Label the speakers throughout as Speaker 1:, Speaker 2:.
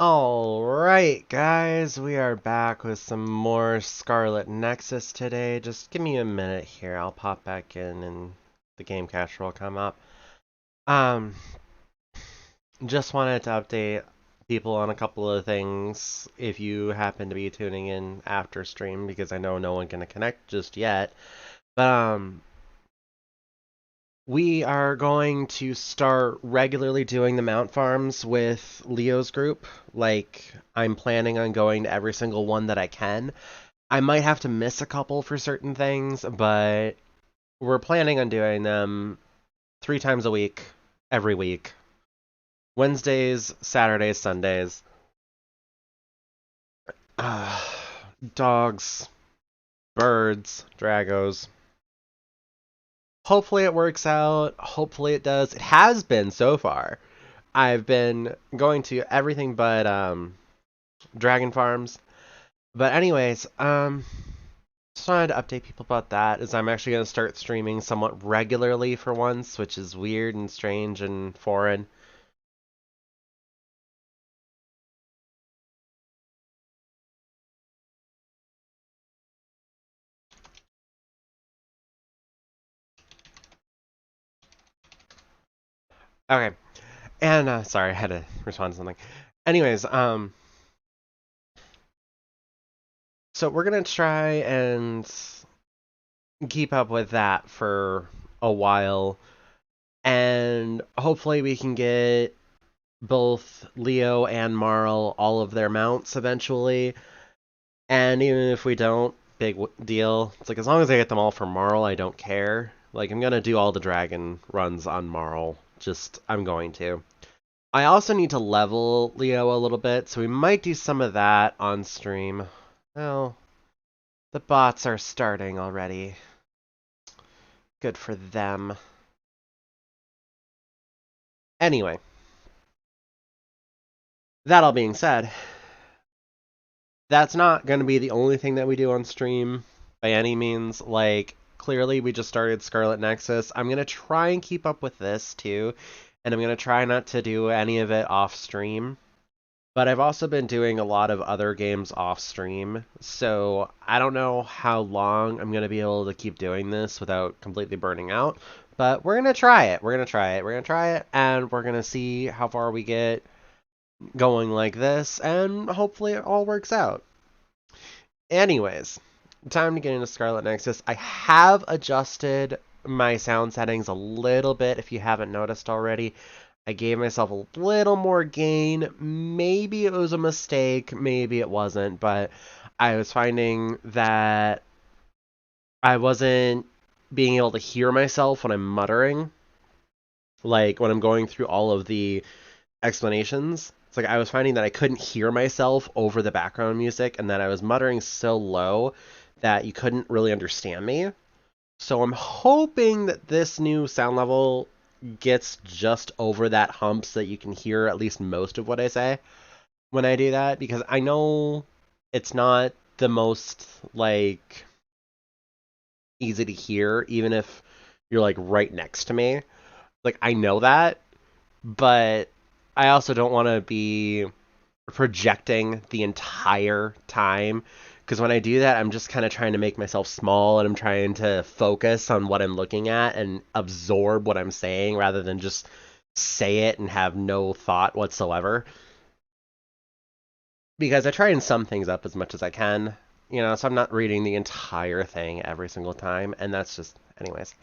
Speaker 1: Alright, guys, we are back with some more Scarlet Nexus today. Just give me a minute here. I'll pop back in and the game cache will come up. Um, just wanted to update people on a couple of things if you happen to be tuning in after stream, because I know no one can connect just yet. But, we are going to start regularly doing the mount farms with Leo's group. Like, I'm planning on going to every single one that I can. I might have to miss a couple for certain things, but we're planning on doing them 3 times a week, every week. Wednesdays, Saturdays, Sundays. Dogs, birds, dragos. Hopefully it works out. Hopefully it does. It has been so far. I've been going to everything but dragon farms. But anyways, just wanted to update people about that, as I'm actually going to start streaming somewhat regularly for once, which is weird and strange and foreign. Okay. And sorry, I had to respond to something. Anyways, so we're gonna try and keep up with that for a while, and hopefully we can get both Leo and Marl all of their mounts eventually. And even if we don't, big deal. It's like, as long as I get them all for Marl, I don't care. Like, I'm gonna do all the dragon runs on Marl. I'm going to. I also need to level Leo a little bit, so we might do some of that on stream. Well, the bots are starting already. Good for them. Anyway. That all being said, that's not going to be the only thing that we do on stream by any means. Like, clearly we just started Scarlet Nexus. I'm going to try and keep up with this too, and I'm going to try not to do any of it off stream. But I've also been doing a lot of other games off stream, so I don't know how long I'm going to be able to keep doing this without completely burning out. But we're going to try it. We're going to try it. We're going to try it, and we're going to see how far we get going like this, and hopefully it all works out. Anyways, time to get into Scarlet Nexus. I have adjusted my sound settings a little bit, if you haven't noticed already. I gave myself a little more gain. Maybe it was a mistake, maybe it wasn't, but I was finding that I wasn't being able to hear myself when I'm muttering. Like, when I'm going through all of the explanations. It's like I was finding that I couldn't hear myself over the background music, and that I was muttering so low that you couldn't really understand me. So I'm hoping that this new sound level gets just over that hump so that you can hear at least most of what I say when I do that, because I know it's not the most, like, easy to hear, even if you're, like, right next to me. Like, I know that, but I also don't want to be projecting the entire time, because when I do that, I'm just kind of trying to make myself small, and I'm trying to focus on what I'm looking at and absorb what I'm saying rather than just say it and have no thought whatsoever. Because I try and sum things up as much as I can, so I'm not reading the entire thing every single time, and that's just, anyways.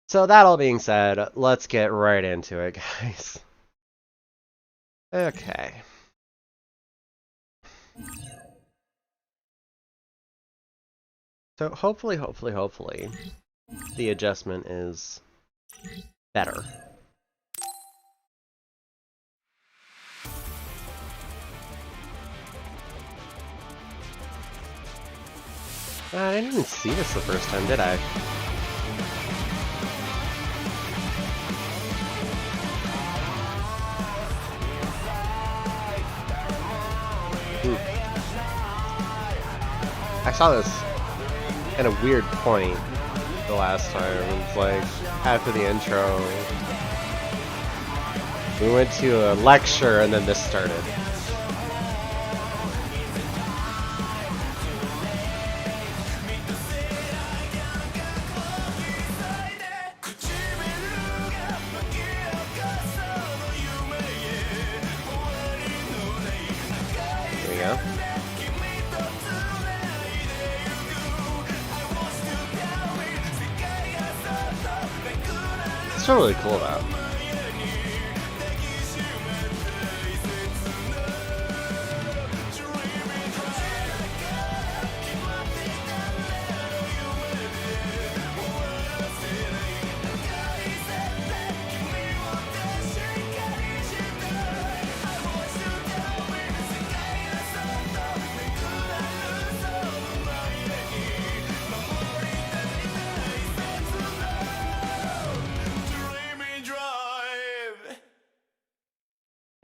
Speaker 1: So that all being said, let's get right into it, guys. Okay. So hopefully, the adjustment is better. I didn't even see this the first time, did I? I saw this at a weird point the last time. It was like after the intro. We went to a lecture and then this started. still really cool though.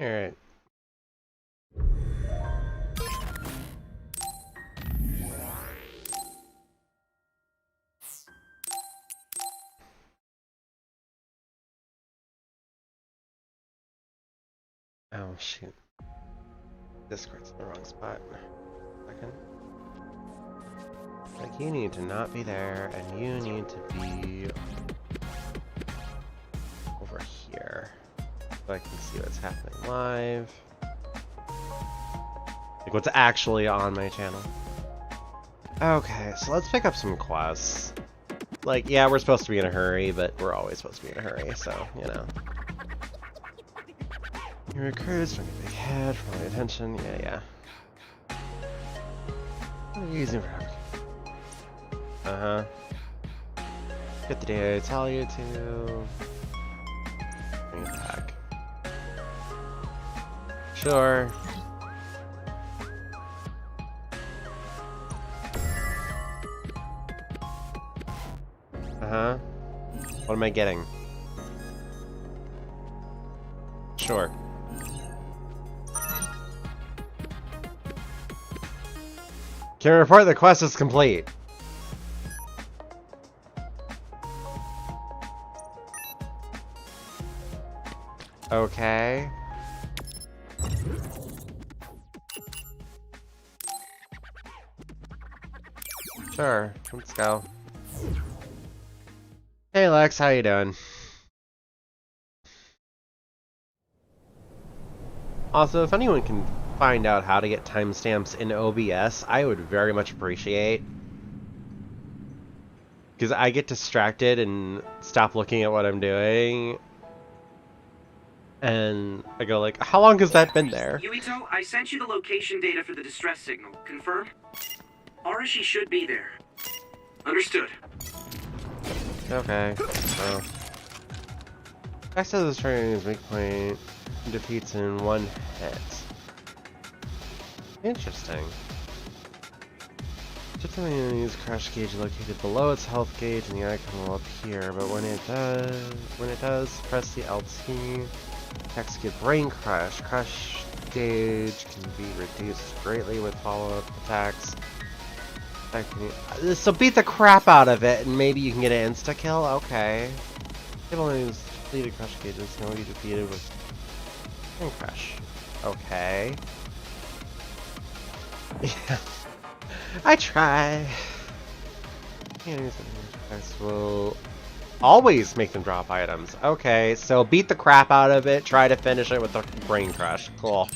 Speaker 1: Alright. Oh shoot. Discord's in the wrong spot. Second. Like, you need to not be there, and you need to be over here. So I can see what's happening live. Like, what's actually on my channel. Okay, so let's pick up some quests. Like, yeah, we're supposed to be in a hurry, but we're always supposed to be in a hurry, so, you know. Your recruits from a big head, for my attention, yeah. What are you using for Get the day I tell you to. Bring it back. Sure. What am I getting? Sure. Can report the quest is complete. Okay. Sure, let's go. Hey Lex, how you doing? Also, if anyone can find out how to get timestamps in OBS, I would very much appreciate. Because I get distracted and stop looking at what I'm doing. And I go like, how long has that been there?
Speaker 2: Yuito, I sent you the location data for the distress signal. Confirm? Arashi should be there. Understood.
Speaker 1: Okay, so... Access to this training is weak point. Defeats in one hit. Interesting. Just use crash gauge located below its health gauge and the icon will appear, but when it does, press the LT. Attacks get brain crush. Crush gauge can be reduced greatly with follow-up attacks. So beat the crap out of it and maybe you can get an insta-kill? Okay. People use depleted crush gauges can only be defeated with brain crush. Okay. Yeah. I try. Will always make them drop items. Okay, so beat the crap out of it, try to finish it with the brain crush. Cool.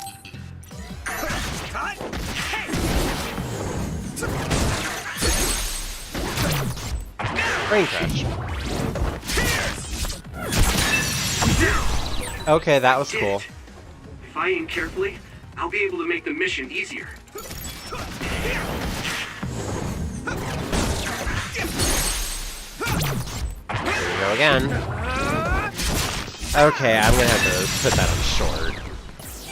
Speaker 1: Brain crush. Okay, that was cool.
Speaker 2: If I aim carefully, I'll be able to make the mission easier.
Speaker 1: Here we go again. Okay, I'm gonna have to put that on short.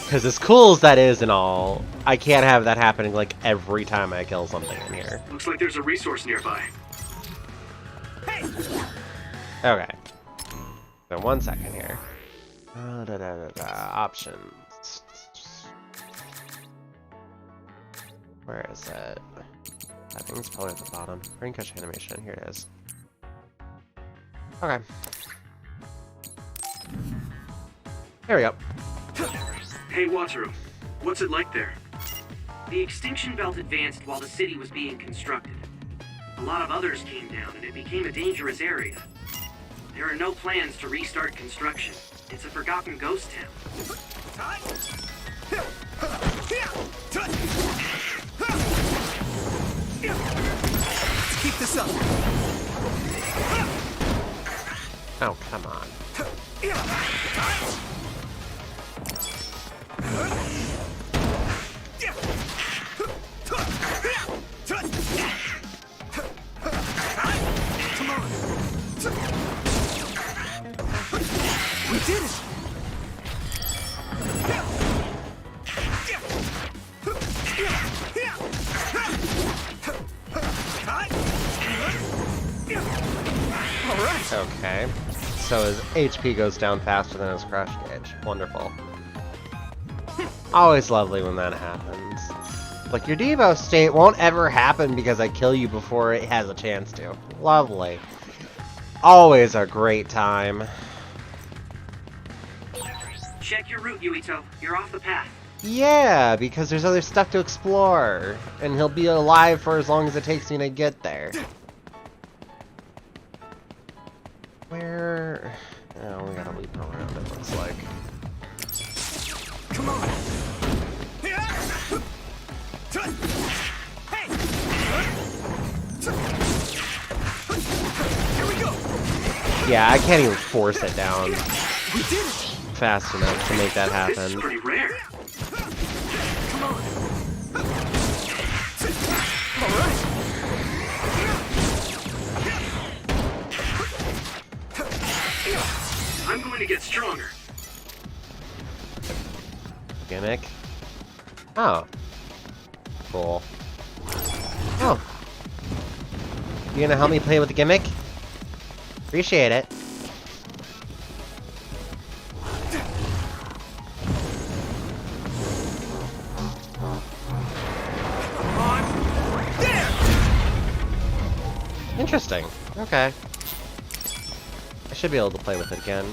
Speaker 1: Because as cool as that is and all, I can't have that happening like every time I kill something in here.
Speaker 2: Looks like there's a resource nearby.
Speaker 1: Okay. So 1 second here. Options. Where is it? I think it's probably at the bottom. Brain crush animation. Here it is. Okay. Here we go.
Speaker 2: Hey, Wataru. What's it like there? The extinction belt advanced while the city was being constructed. A lot of others came down and it became a dangerous area. There are no plans to restart construction. It's a forgotten ghost town.
Speaker 3: Let's keep this up.
Speaker 1: Oh, come on.
Speaker 3: We did it! Alright!
Speaker 1: Okay. So his HP goes down faster than his crush gauge. Wonderful. Always lovely when that happens. Like, your Devo state won't ever happen because I kill you before it has a chance to. Lovely. Always a great time.
Speaker 2: Check your route, Yuito. You're off the path.
Speaker 1: Yeah, because there's other stuff to explore. And he'll be alive for as long as it takes me to get there. Where... Oh, we gotta leap around, it looks like.
Speaker 3: Come on! Hey! Here we go!
Speaker 1: Yeah, I can't even force it down
Speaker 3: We did it!
Speaker 1: fast enough to make that
Speaker 2: This is
Speaker 1: happen.
Speaker 2: pretty rare.
Speaker 3: Come on! Alright!
Speaker 2: I'm going to get stronger.
Speaker 1: Gimmick. Oh. Cool. Oh. You gonna help me play with the gimmick? Appreciate it. Interesting. Okay. I should be able to play with it again.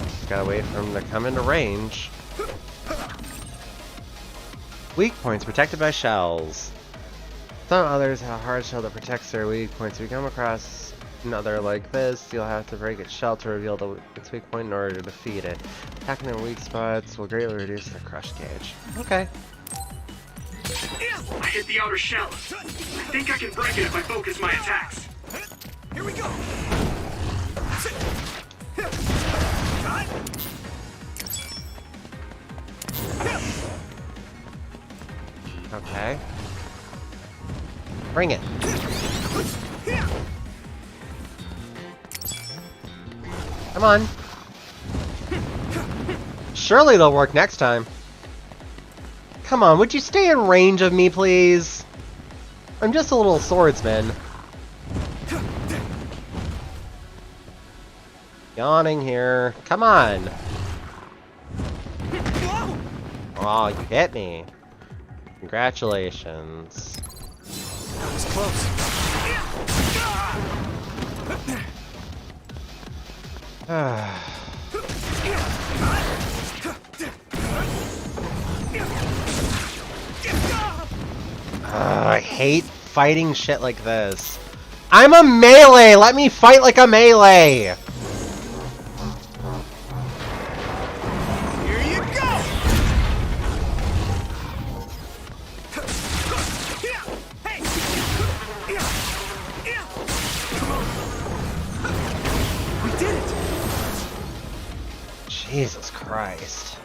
Speaker 1: Just gotta wait for him to come into range. Weak points protected by shells. Some others have a hard shell that protects their weak points. If you come across another like this, you'll have to break its shell to reveal its weak point in order to defeat it. Attacking their weak spots will greatly reduce their crush gauge. Okay.
Speaker 2: I hit the outer shell. I think I can break it if I focus my attacks.
Speaker 3: Here we go!
Speaker 1: Okay. Bring it. Come on. Surely they'll work next time. Come on, would you stay in range of me, please? I'm just a little swordsman. Yawning here. Come on. Oh, you hit me. Congratulations.
Speaker 3: That was close.
Speaker 1: I hate fighting shit like this. I'm a melee! Let me fight like a melee!
Speaker 3: Here you go! Hey! We did it!
Speaker 1: Jesus Christ.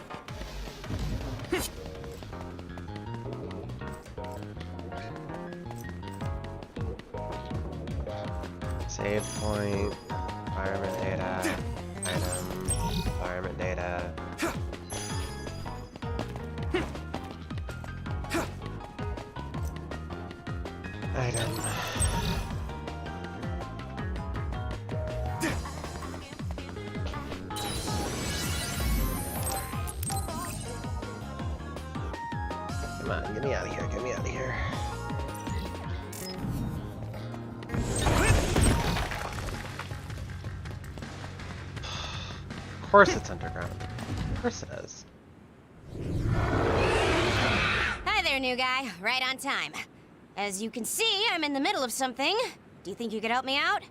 Speaker 1: Save point, environment data, item, environment data. Item. Come on, get me out of here, get me out of here. Of course it's underground. Of course it is.
Speaker 4: Hi there, new guy. Right on time. As you can see, I'm in the middle of something. Do you think you could help me out?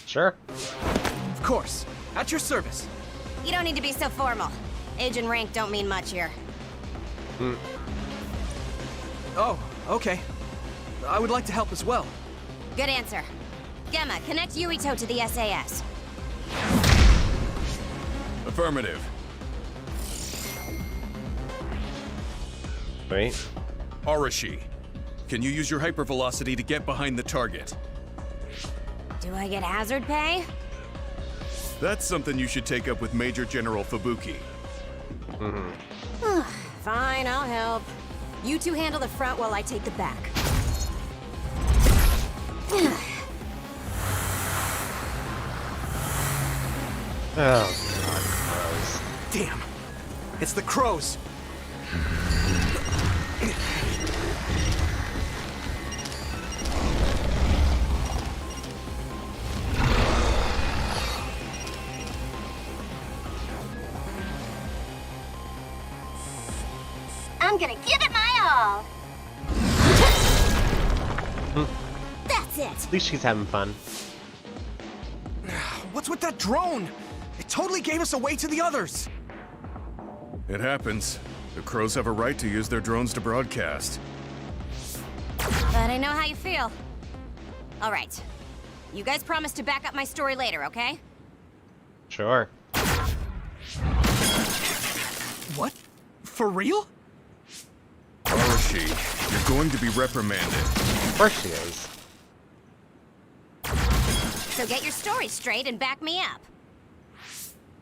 Speaker 1: Sure.
Speaker 3: Of course. At your service.
Speaker 4: You don't need to be so formal. Age and rank don't mean much here.
Speaker 3: Oh, okay. I would like to help as well.
Speaker 4: Good answer. Gemma, connect Yuito to the SAS.
Speaker 5: Affirmative.
Speaker 1: Wait.
Speaker 5: Arashi, can you use your hypervelocity to get behind the target?
Speaker 4: Do I get hazard pay?
Speaker 5: That's something you should take up with Major General Fubuki.
Speaker 4: Fine, I'll help. You two handle the front while I take the back.
Speaker 1: Oh, God, gross.
Speaker 3: Damn. It's the crows.
Speaker 4: I'm gonna give it my all. That's it.
Speaker 1: At least she's having fun.
Speaker 3: What's with that drone? It totally gave us away to the others.
Speaker 5: It happens. The crows have a right to use their drones to broadcast.
Speaker 4: But I know how you feel. All right. You guys promise to back up my story later, okay?
Speaker 1: Sure.
Speaker 3: What? For real?
Speaker 5: Arashi, you're going to be reprimanded.
Speaker 1: Of course she is.
Speaker 4: So get your story straight and back me up.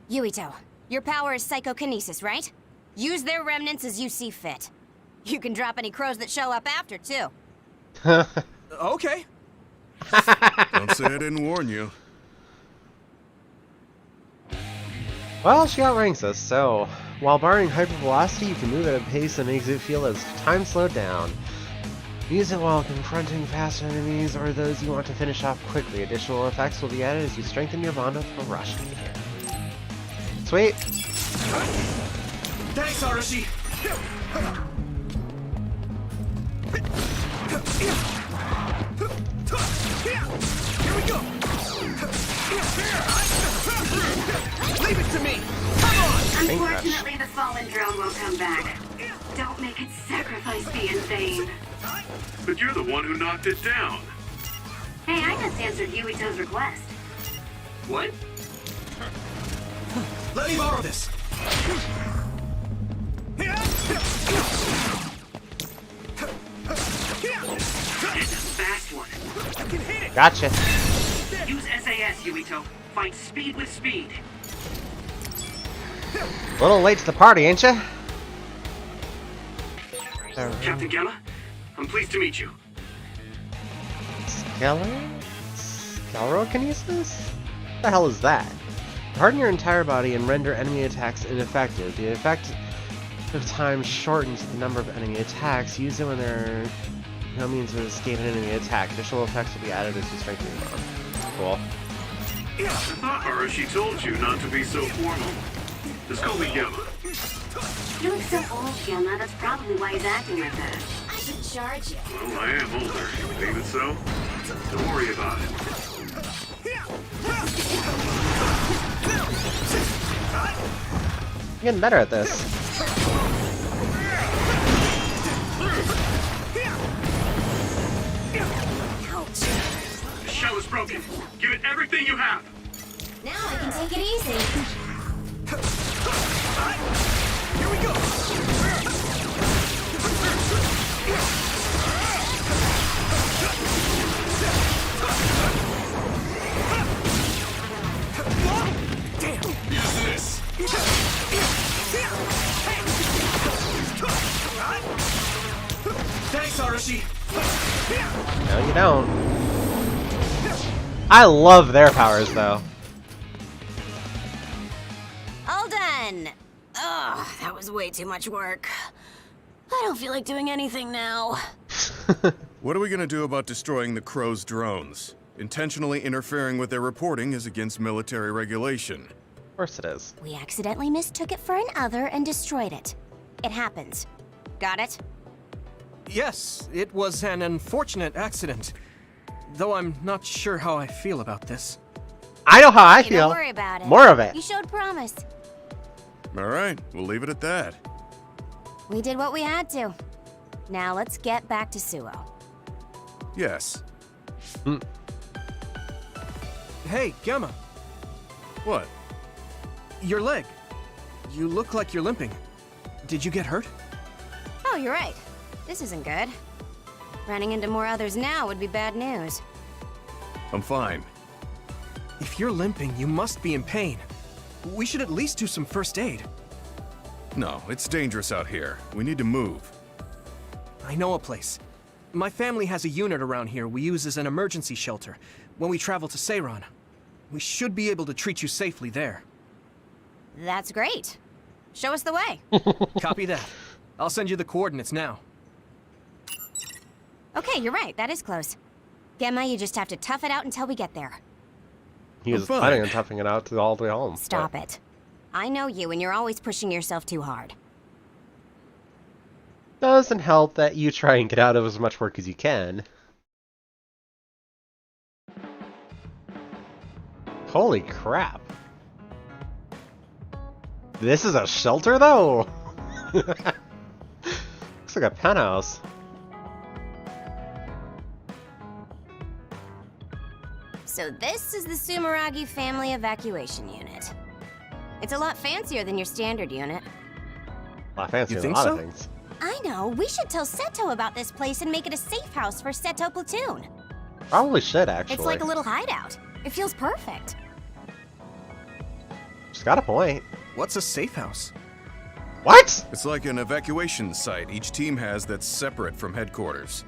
Speaker 4: Yuito, your power is psychokinesis, right? Use their remnants as you see fit. You can drop any crows that show up after, too.
Speaker 3: Okay.
Speaker 5: Don't say I didn't warn you.
Speaker 1: Well, she outranks us, so while barring hypervelocity, you can move at a pace that makes it feel as time slowed down. Use it while confronting faster enemies or those you want to finish off quickly. Additional effects will be added as you strengthen your bond with Arashi. Sweet.
Speaker 3: Thanks, Arashi. Here we go. Leave it to me. Come on.
Speaker 2: Unfortunately, the fallen drone won't come back. Don't make its sacrifice be in vain.
Speaker 6: But you're the one who knocked it down.
Speaker 2: Hey, I just answered Yuito's request.
Speaker 6: What?
Speaker 3: Let me borrow this.
Speaker 2: It's a fast one.
Speaker 3: I can hit it.
Speaker 1: Gotcha.
Speaker 2: Use SAS, Yuito. Fight speed with speed.
Speaker 1: A little late to the party, ain't ya?
Speaker 6: Captain Gemma, I'm pleased to meet you.
Speaker 1: Scalerokinesis? What the hell is that? Harden your entire body and render enemy attacks ineffective. The effect of time shortens the number of enemy attacks. Use it when there are no means of escape an enemy attack. Additional effects will be added as you strengthen your bond. Cool.
Speaker 6: I thought Arashi told you not to be so formal. Just call me Gemma.
Speaker 2: You look so old, Gemma. That's probably why he's acting like that.
Speaker 4: I should charge you.
Speaker 6: Well, I am older. Ain't it so? Don't worry about it.
Speaker 1: I'm getting better at this.
Speaker 6: The shell is broken. Give it everything you have.
Speaker 4: Now I can take it easy.
Speaker 3: Here we go. Damn.
Speaker 5: Use this.
Speaker 3: Thanks, Arashi.
Speaker 1: No, you don't. I love their powers, though.
Speaker 4: All done. Ugh, that was way too much work. I don't feel like doing anything now.
Speaker 5: What are we gonna do about destroying the crows' drones? Intentionally interfering with their reporting is against military regulation.
Speaker 1: Of course it is.
Speaker 4: We accidentally mistook it for an other and destroyed it. It happens. Got it?
Speaker 3: Yes, it was an unfortunate accident. Though I'm not sure how I feel about this.
Speaker 1: I know how I
Speaker 4: Hey,
Speaker 1: feel.
Speaker 4: don't worry about it.
Speaker 1: More of it.
Speaker 4: You showed promise.
Speaker 5: All right, we'll leave it at that.
Speaker 4: We did what we had to. Now let's get back to Suo.
Speaker 5: Yes.
Speaker 3: Hey, Gemma,
Speaker 5: What?
Speaker 3: your leg. You look like you're limping. Did you get hurt?
Speaker 4: Oh, you're right. This isn't good. Running into more others now would be bad news.
Speaker 5: I'm fine.
Speaker 3: If you're limping, you must be in pain. We should at least do some first aid.
Speaker 5: No, it's dangerous out here. We need to move.
Speaker 3: I know a place. My family has a unit around here we use as an emergency shelter when we travel to Seiran. We should be able to treat you safely there.
Speaker 4: That's great. Show us the way.
Speaker 3: Copy that. I'll send you the coordinates now.
Speaker 4: Okay, you're right. That is close. Gemma, you just have to tough it out until we get there.
Speaker 1: He was
Speaker 5: I'm fine.
Speaker 1: planning on toughing it out to all the way home.
Speaker 4: Stop it. I know you, and you're always pushing yourself too hard.
Speaker 1: Doesn't help that you try and get out of as much work as you can. Holy crap. This is a shelter, though? Looks like a penthouse.
Speaker 4: So this is the Sumeragi Family Evacuation Unit. It's a lot fancier than your standard unit.
Speaker 1: A lot fancier
Speaker 3: You
Speaker 1: than a
Speaker 3: think
Speaker 1: lot
Speaker 3: so?
Speaker 1: of things.
Speaker 4: I know, we should tell Seto about this place and make it a safe house for Seto Platoon.
Speaker 1: Probably should, actually.
Speaker 4: It's like a little hideout. It feels perfect.
Speaker 1: She's got a point.
Speaker 3: What's a safe house?
Speaker 1: What?
Speaker 5: It's like an evacuation site each team has that's separate from headquarters.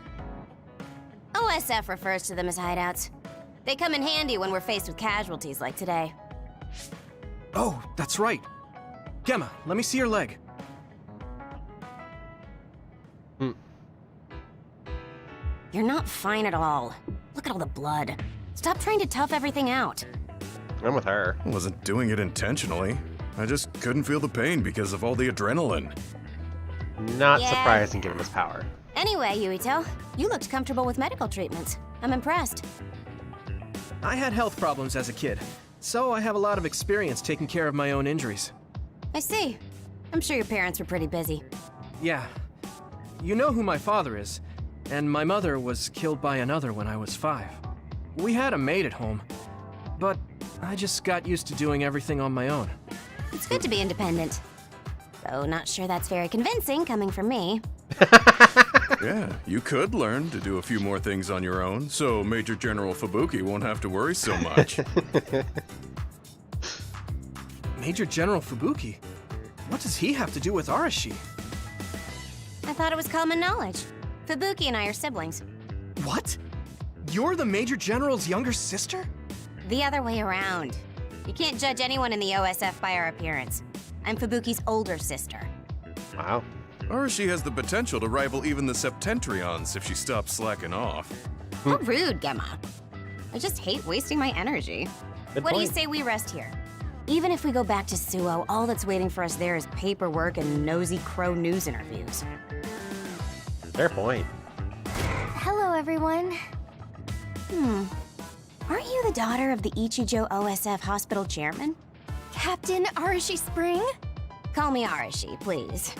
Speaker 4: OSF refers to them as hideouts. They come in handy when we're faced with casualties like today.
Speaker 3: Oh, that's right. Gemma, let me see your leg.
Speaker 4: You're not fine at all. Look at all the blood. Stop trying to tough everything out.
Speaker 1: I'm with her.
Speaker 5: I wasn't doing it intentionally. I just couldn't feel the pain because of all the adrenaline.
Speaker 1: Not
Speaker 4: Yeah.
Speaker 1: surprising given his power.
Speaker 4: Anyway, Yuito, you looked comfortable with medical treatments. I'm impressed.
Speaker 3: I had health problems as a kid, so I have a lot of experience taking care of my own injuries.
Speaker 4: I see. I'm sure your parents were pretty busy.
Speaker 3: Yeah. You know who my father is, and my mother was killed by another when I was 5. We had a maid at home, but I just got used to doing everything on my own.
Speaker 4: It's good to be independent. Though not sure that's very convincing coming from me.
Speaker 5: Yeah, you could learn to do a few more things on your own, so Major General Fubuki won't have to worry so much.
Speaker 3: Major General Fubuki? What does he have to do with Arashi?
Speaker 4: I thought it was common knowledge. Fubuki and I are siblings.
Speaker 3: What? You're the Major General's younger sister?
Speaker 4: The other way around. You can't judge anyone in the OSF by our appearance. I'm Fubuki's older sister.
Speaker 1: Wow.
Speaker 5: Arashi has the potential to rival even the Septentrions if she stops slacking off.
Speaker 4: How rude, Gemma. I just hate wasting my energy.
Speaker 1: Good
Speaker 4: What do you
Speaker 1: point.
Speaker 4: say we rest here? Even if we go back to Suo, all that's waiting for us there is paperwork and nosy crow news interviews.
Speaker 1: Fair point.
Speaker 7: Hello, everyone.
Speaker 4: Aren't you the daughter of the Ichijo OSF hospital chairman?
Speaker 7: Captain Arashi Spring?
Speaker 4: Call me Arashi, please.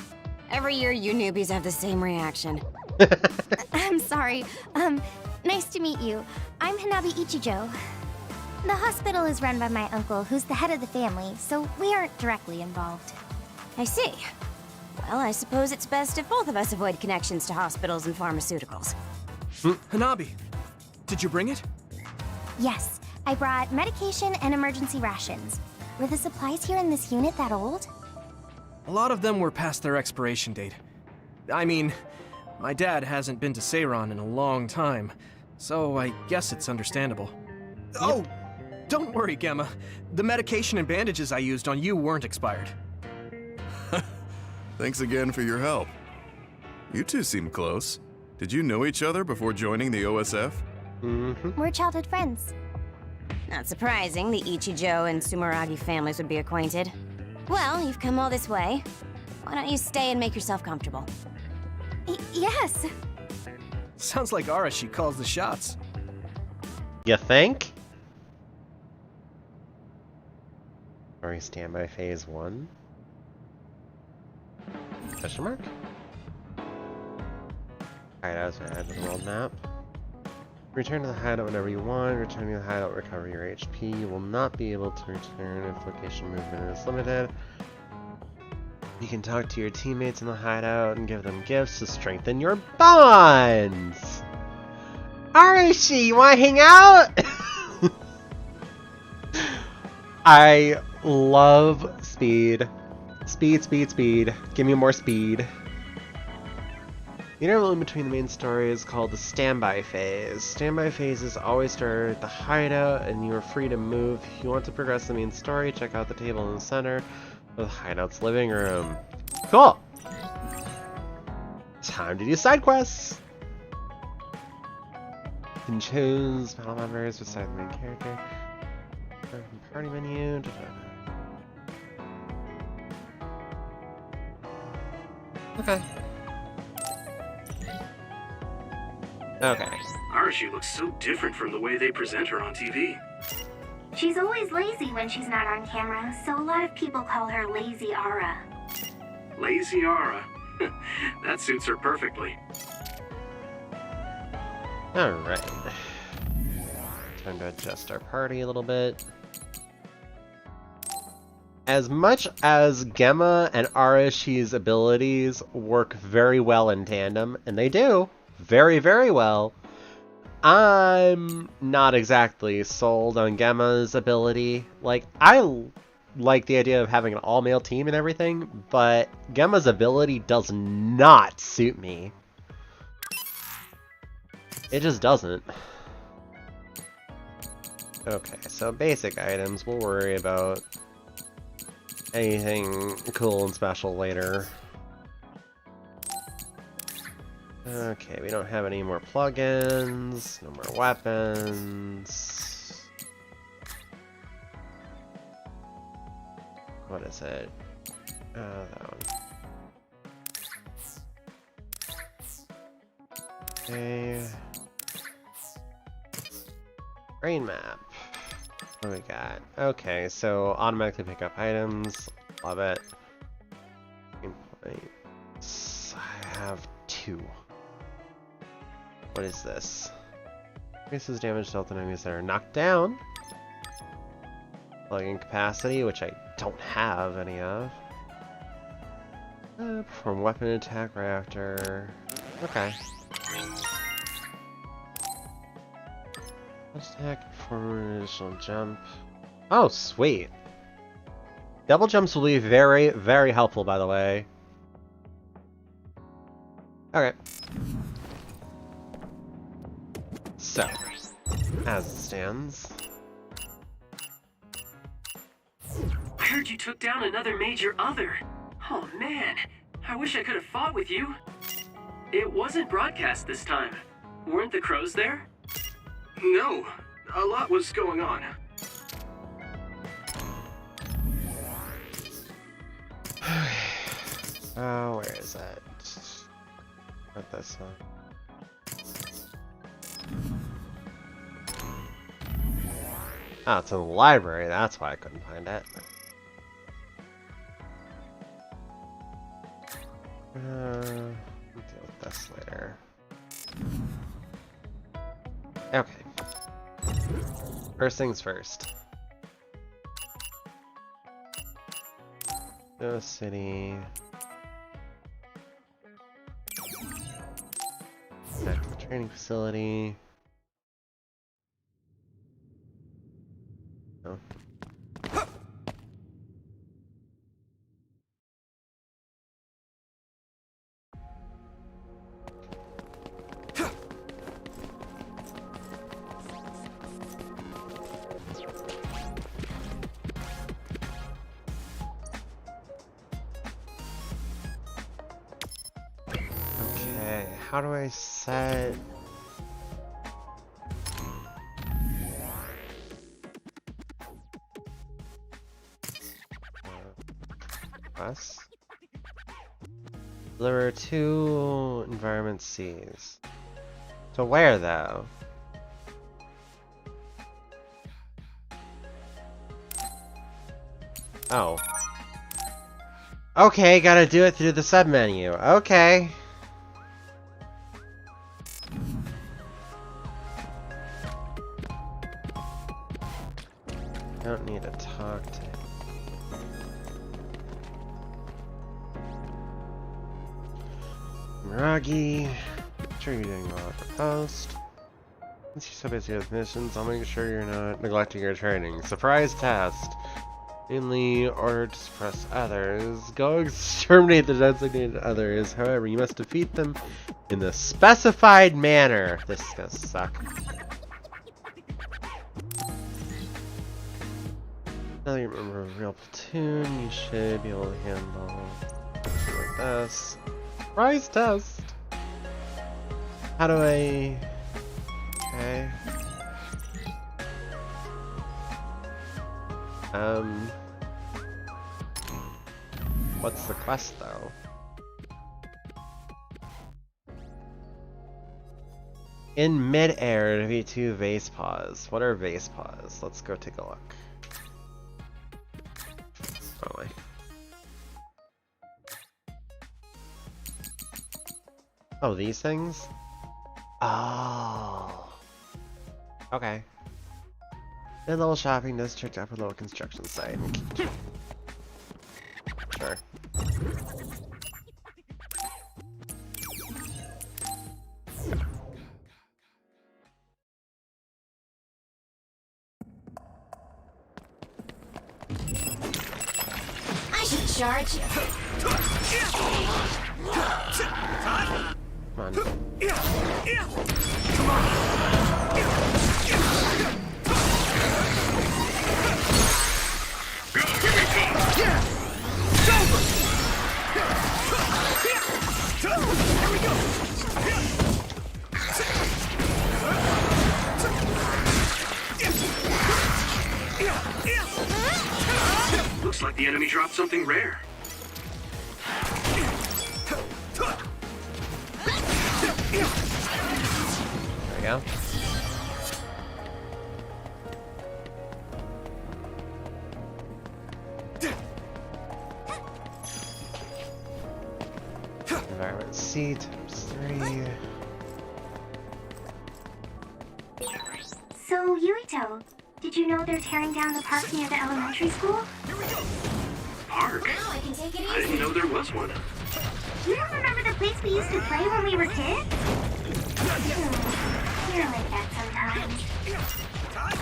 Speaker 4: Every year you newbies have the same reaction.
Speaker 7: I'm sorry. Nice to meet you. I'm Hanabi Ichijo. The hospital is run by my uncle, who's the head of the family, so we aren't directly involved.
Speaker 4: I see. Well, I suppose it's best if both of us avoid connections to hospitals and pharmaceuticals.
Speaker 3: Hanabi, did you bring it?
Speaker 7: Yes, I brought medication and emergency rations. Were the supplies here in this unit that old?
Speaker 3: A lot of them were past their expiration date. I mean, my dad hasn't been to Seiran in a long time, so I guess it's understandable. Oh, don't worry, Gemma. The medication and bandages I used on you weren't expired.
Speaker 5: Thanks again for your help. You two seem close. Did you know each other before joining the OSF?
Speaker 7: We're childhood friends.
Speaker 4: Not surprising, the Ichijo and Sumeragi families would be acquainted. Well, you've come all this way. Why don't you stay and make yourself comfortable?
Speaker 7: Yes.
Speaker 3: Sounds like Arashi calls the shots.
Speaker 1: You think? Are we standby phase 1? Question mark? Alright, I was gonna add to the world map. Return to the hideout whenever you want. Returning to the hideout will recover your HP. You will not be able to return if location movement is limited. You can talk to your teammates in the hideout and give them gifts to strengthen your bonds! Arashi, you wanna hang out? I love speed. Speed, speed, speed. Give me more speed. The interval in between the main story is called the standby phase. Standby phases always start at the hideout, and you are free to move. If you want to progress the main story, check out the table in the center of the hideout's living room. Cool! Time to do side quests! You can choose battle members beside the main character. Party menu. Okay. Okay.
Speaker 2: Arashi looks so different from the way they present her on TV.
Speaker 7: She's always lazy when she's not on camera, so a lot of people call her Lazy Ara.
Speaker 2: Lazy Ara. That suits her perfectly.
Speaker 1: Alright. Time to adjust our party a little bit. As much as Gemma and Arashi's abilities work very well in tandem, and they do very, very well, I'm not exactly sold on Gemma's ability. Like, I like the idea of having an all-male team and everything, but Gemma's ability does not suit me. It just doesn't. Okay, so basic items we'll worry about. Anything cool and special later. Okay, we don't have any more plugins, no more weapons. What is it? That one. Okay. Brain map. What do we got? Okay, so automatically pick up items. Love it. I have 2. What is this? Increases damage dealt to enemies that are knocked down. Plug-in capacity, which I don't have any of. Perform weapon attack right after. Okay. Attack, perform an additional jump. Oh, sweet. Double jumps will be very, very helpful, by the way. Okay. So, as it stands.
Speaker 2: I heard you took down another major other. Oh man, I wish I could have fought with you. It wasn't broadcast this time. Weren't the crows there?
Speaker 6: No, a lot was going on.
Speaker 1: Oh, where is it? Not this one. Oh, it's in the library. That's why I couldn't find it. We'll deal with this later. Okay. First things first. Go city. Back to the training facility. Oh. Okay, how do I set... Us? Deliver 2 environment Cs. To where, though? Oh. Okay, gotta do it through the Don't need to talk to him. Miragi, sure you're doing well at the post. Since you're so busy with missions, I'll make sure you're not neglecting your training. Surprise test! Mainly ordered to suppress others. Go exterminate the designated others. However, you must defeat them in the specified manner. This is gonna suck. Now that you're a member of a real platoon, you should be able to handle something like this. Surprise test! How do I... Okay. What's the quest though? In mid-air, defeat 2 vase paws. What are vase paws? Let's go take a look. Oh wait. Oh, these things? Oh. Okay. Mid-level shopping district, upper level construction site. Sure.
Speaker 4: I should charge you.
Speaker 1: Come on.
Speaker 2: Looks like the enemy dropped something rare.
Speaker 1: There we go. Environment C ×3.
Speaker 7: So, Yuito, did you know they're tearing down the park near the elementary school?
Speaker 2: Park?
Speaker 4: Now I can take it
Speaker 2: I didn't
Speaker 4: easy.
Speaker 2: know there was one.
Speaker 7: You don't remember the place we used to play when we were kids? You're like that sometimes.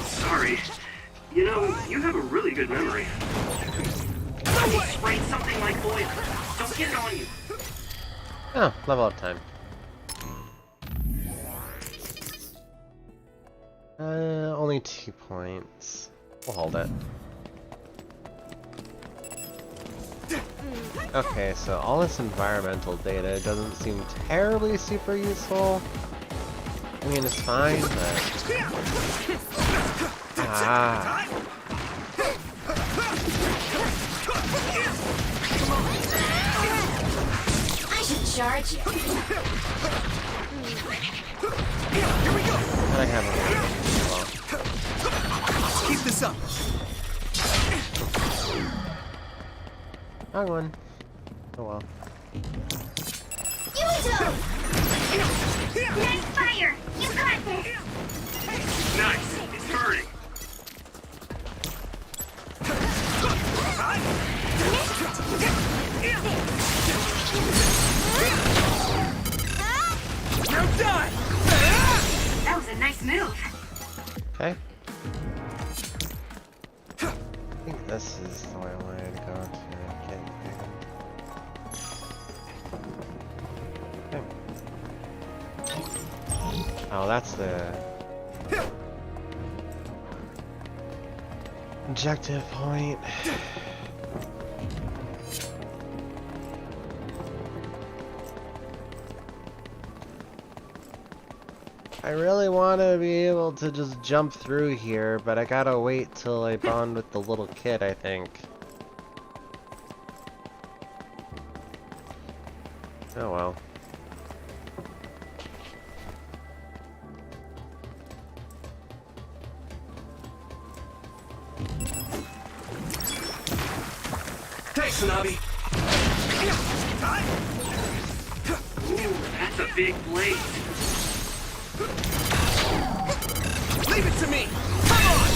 Speaker 2: Sorry. You know, you have a really good memory. He sprayed something like oil. Don't get it on you.
Speaker 1: Oh, level up time. Only 2 points. We'll hold it. Okay, so all this environmental data doesn't seem terribly super useful. I mean, it's fine, but... Ah.
Speaker 4: I should charge you.
Speaker 1: I have a well.
Speaker 3: Keep this up.
Speaker 1: Wrong one. Oh well.
Speaker 4: Yuito!
Speaker 7: Nice fire! You got this!
Speaker 2: Nice. It's burning.
Speaker 3: You're done!
Speaker 2: That was a nice move.
Speaker 1: Okay. I think this is the way I wanted to go to get him. Okay. Oh, that's the objective point. I really want to be able to just jump through here, but I gotta wait till I bond with the little kid, I think. Oh well.
Speaker 3: Thanks, Hanabi.
Speaker 2: Ooh, that's a big blade.
Speaker 3: Leave it to me. Come on.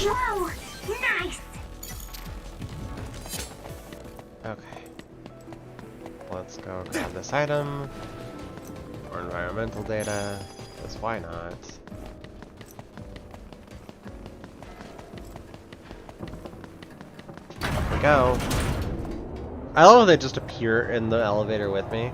Speaker 7: Whoa! Nice!
Speaker 1: Okay. Let's go grab this item. More environmental data. Because why not? Up we go. I love how they just appear in the elevator with me.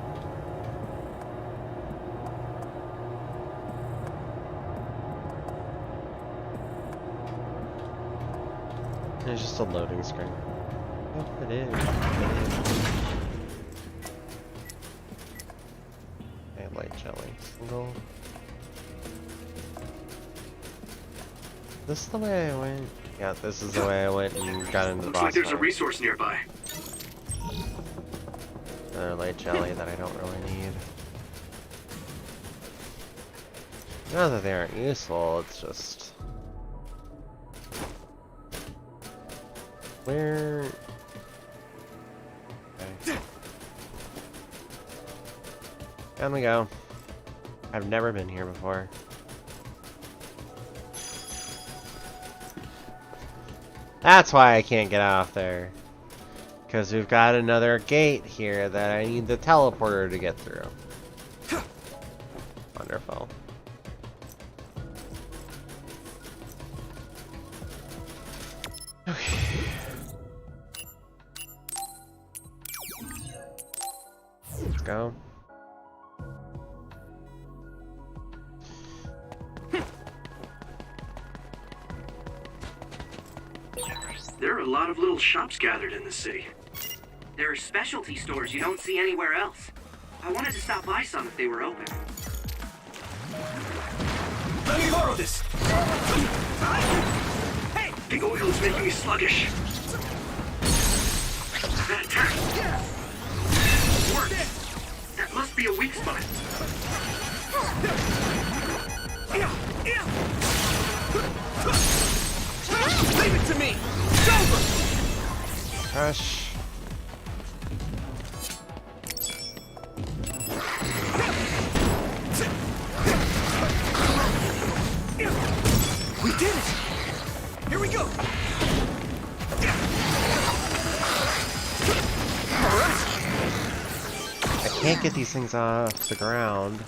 Speaker 1: It's just a loading screen. Oh, it is. Okay, light jelly. Single. This is the way I went. Yeah, this is the way I went and got into the
Speaker 2: Looks
Speaker 1: boss
Speaker 2: like there's a
Speaker 1: fight.
Speaker 2: resource nearby.
Speaker 1: Another light jelly that I don't really need. Not that they aren't useful, it's just... Where... Okay. Down we go. I've never been here before. That's why I can't get off there. Because we've got another gate here that I need the teleporter to get through. Wonderful. Okay. Let's go.
Speaker 2: There are a lot of little shops gathered in this city. There are specialty stores you don't see anywhere else. I wanted to stop by some if they were open.
Speaker 3: Let me borrow this!
Speaker 2: Hey! The oil is making me sluggish. That attack! Worked! That must be a weak spot.
Speaker 3: Leave it to me! It's over!
Speaker 1: Crush.
Speaker 3: We did it! Here we go! Alright!
Speaker 1: I can't get these things off the ground.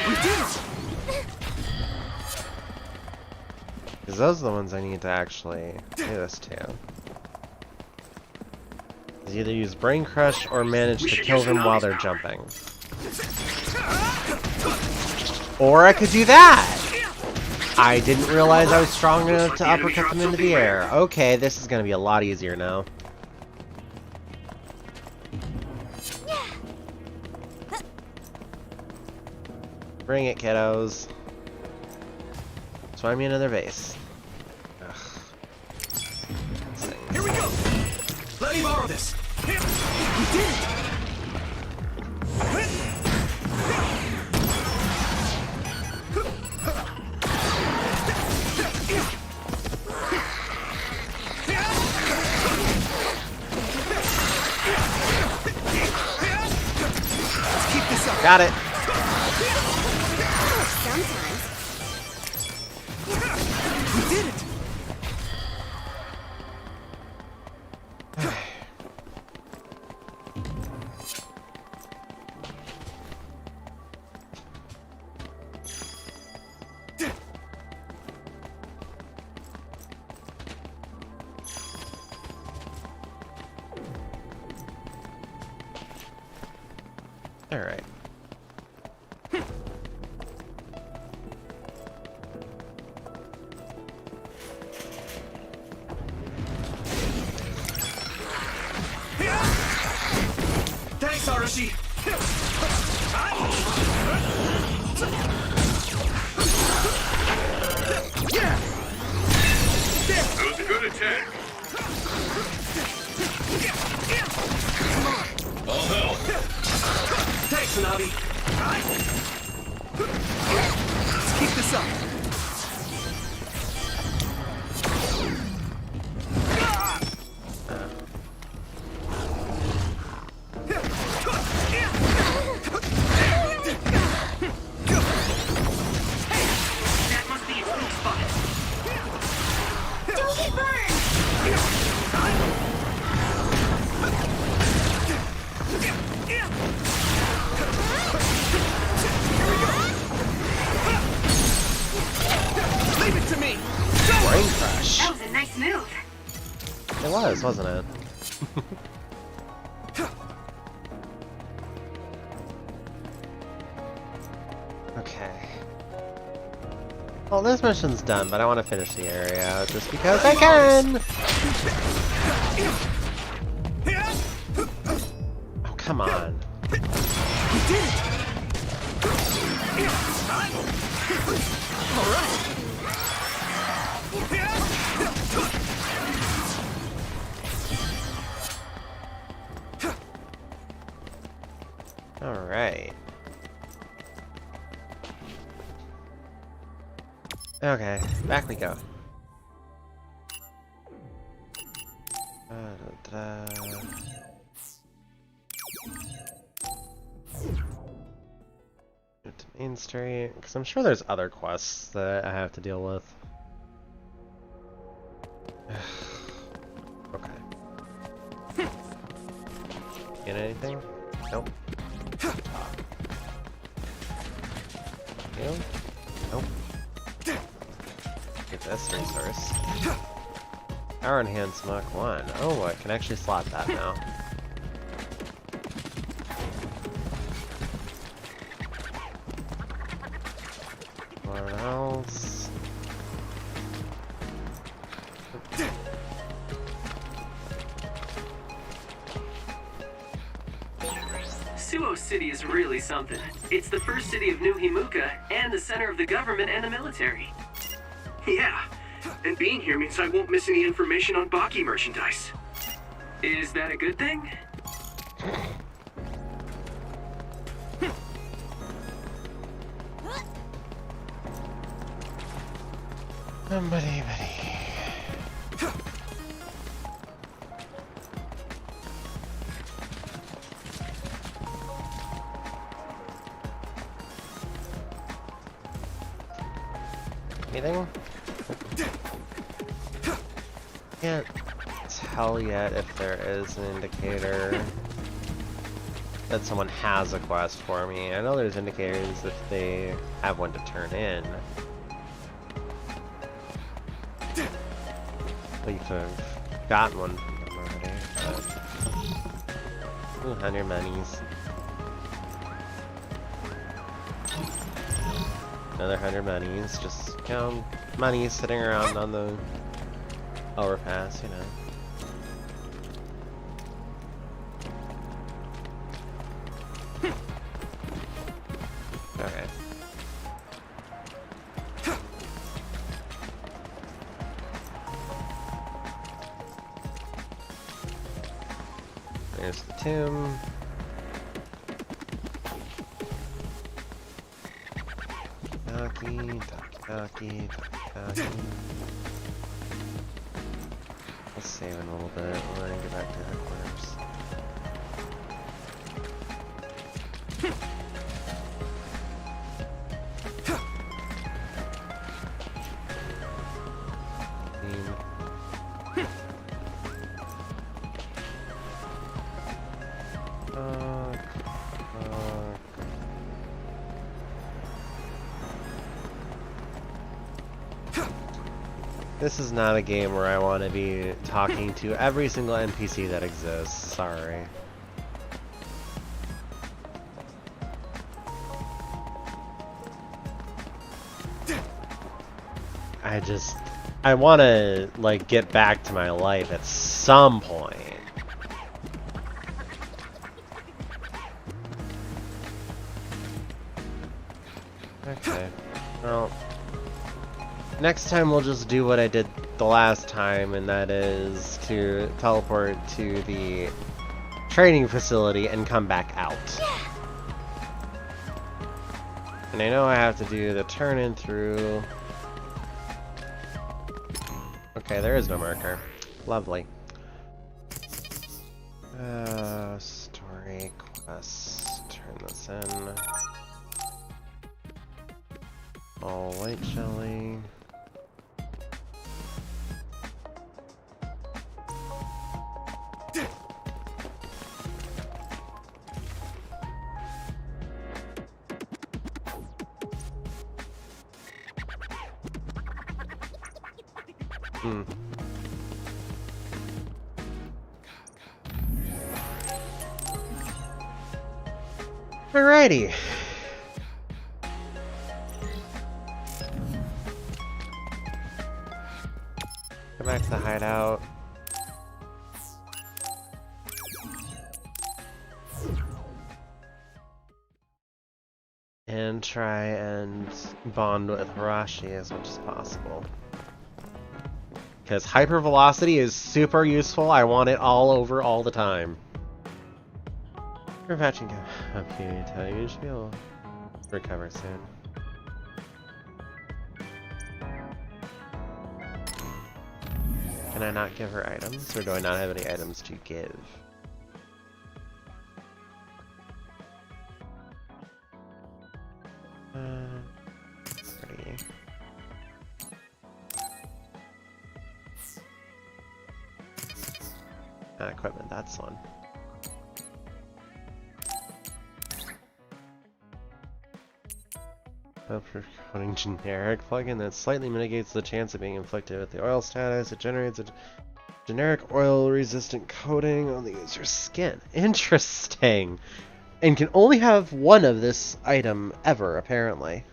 Speaker 3: We did it!
Speaker 1: Because those are the ones I need to actually do this to. Is either use Brain Crush or manage to kill them while they're jumping. Or I could do that! I didn't realize I was strong enough to uppercut them into the air. Okay, this is gonna be a lot easier now. Bring it, kiddos. Swim me another vase. Ugh.
Speaker 3: Here we go! Let me borrow this! We did it! Let's keep this up!
Speaker 1: Got it!
Speaker 4: Sometimes.
Speaker 3: We did it!
Speaker 1: Alright.
Speaker 3: Thanks, Arashi! Yeah!
Speaker 6: That was a good attack. All help.
Speaker 3: Thanks, Hanabi! Let's keep this up!
Speaker 1: was, wasn't it? Okay. Well, this mission's done, but I want to finish the area just because I can! Oh, come on.
Speaker 3: We did it! Alright!
Speaker 1: Alright. Okay, back we go. Go to Main Street, because I'm sure there's other quests that I have to deal with. Okay. Get anything? Nope. You? Nope. Get this resource. Power Enhanced Mach 1. Oh, I can actually slot that now. What else?
Speaker 2: Suo City is really something. It's the first city of New Himuka and the center of the government and the military.
Speaker 6: Yeah, and being here means I won't miss any information on Baki merchandise.
Speaker 2: Is that a good thing?
Speaker 1: Buddy. Anything? Can't tell yet if there is an indicator that someone has a quest for me. I know there's indicators if they have one to turn in. Well, you could have gotten one from them already, but... Ooh, 100 monies. Another 100 monies, just, you know, money sitting around on the overpass, you know. Okay. There's the tomb. Taki. Let's save in a little bit. We're gonna get back to headquarters. This is not a game where I want to be talking to every single NPC that exists. Sorry. I want to, like, get back to my life at some point. Okay. Well... Next time we'll just do what I did the last time, and that is to teleport to the training facility and come back out. And I know I have to do the turn in through... Okay, there is no marker. Lovely. Story quests. Turn this in. All white jelly. Alrighty. Go back to the hideout. And try and bond with Hirashi as much as possible. Because hypervelocity is super useful. I want it all over all the time. You're patching up here, you should be able to recover soon. Can I not give her items, or do I not have any items to give? Pretty. Equipment, that's one. For coding generic plugin that slightly mitigates the chance of being inflicted with the oil status. It generates a generic oil-resistant coating on the user's skin. Interesting! And can only have one of this item ever, apparently.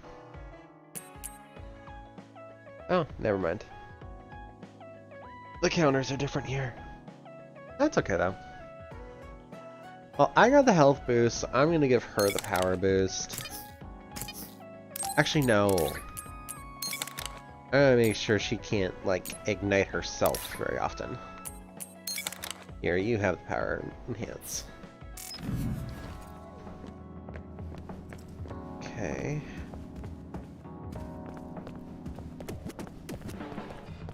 Speaker 1: Oh, never mind. The counters are different here. That's okay, though. Well, I got the health boost, so I'm gonna give her the power boost. Actually, no. I'm gonna make sure she can't, like, ignite herself very often. Here, you have the power enhance. Okay.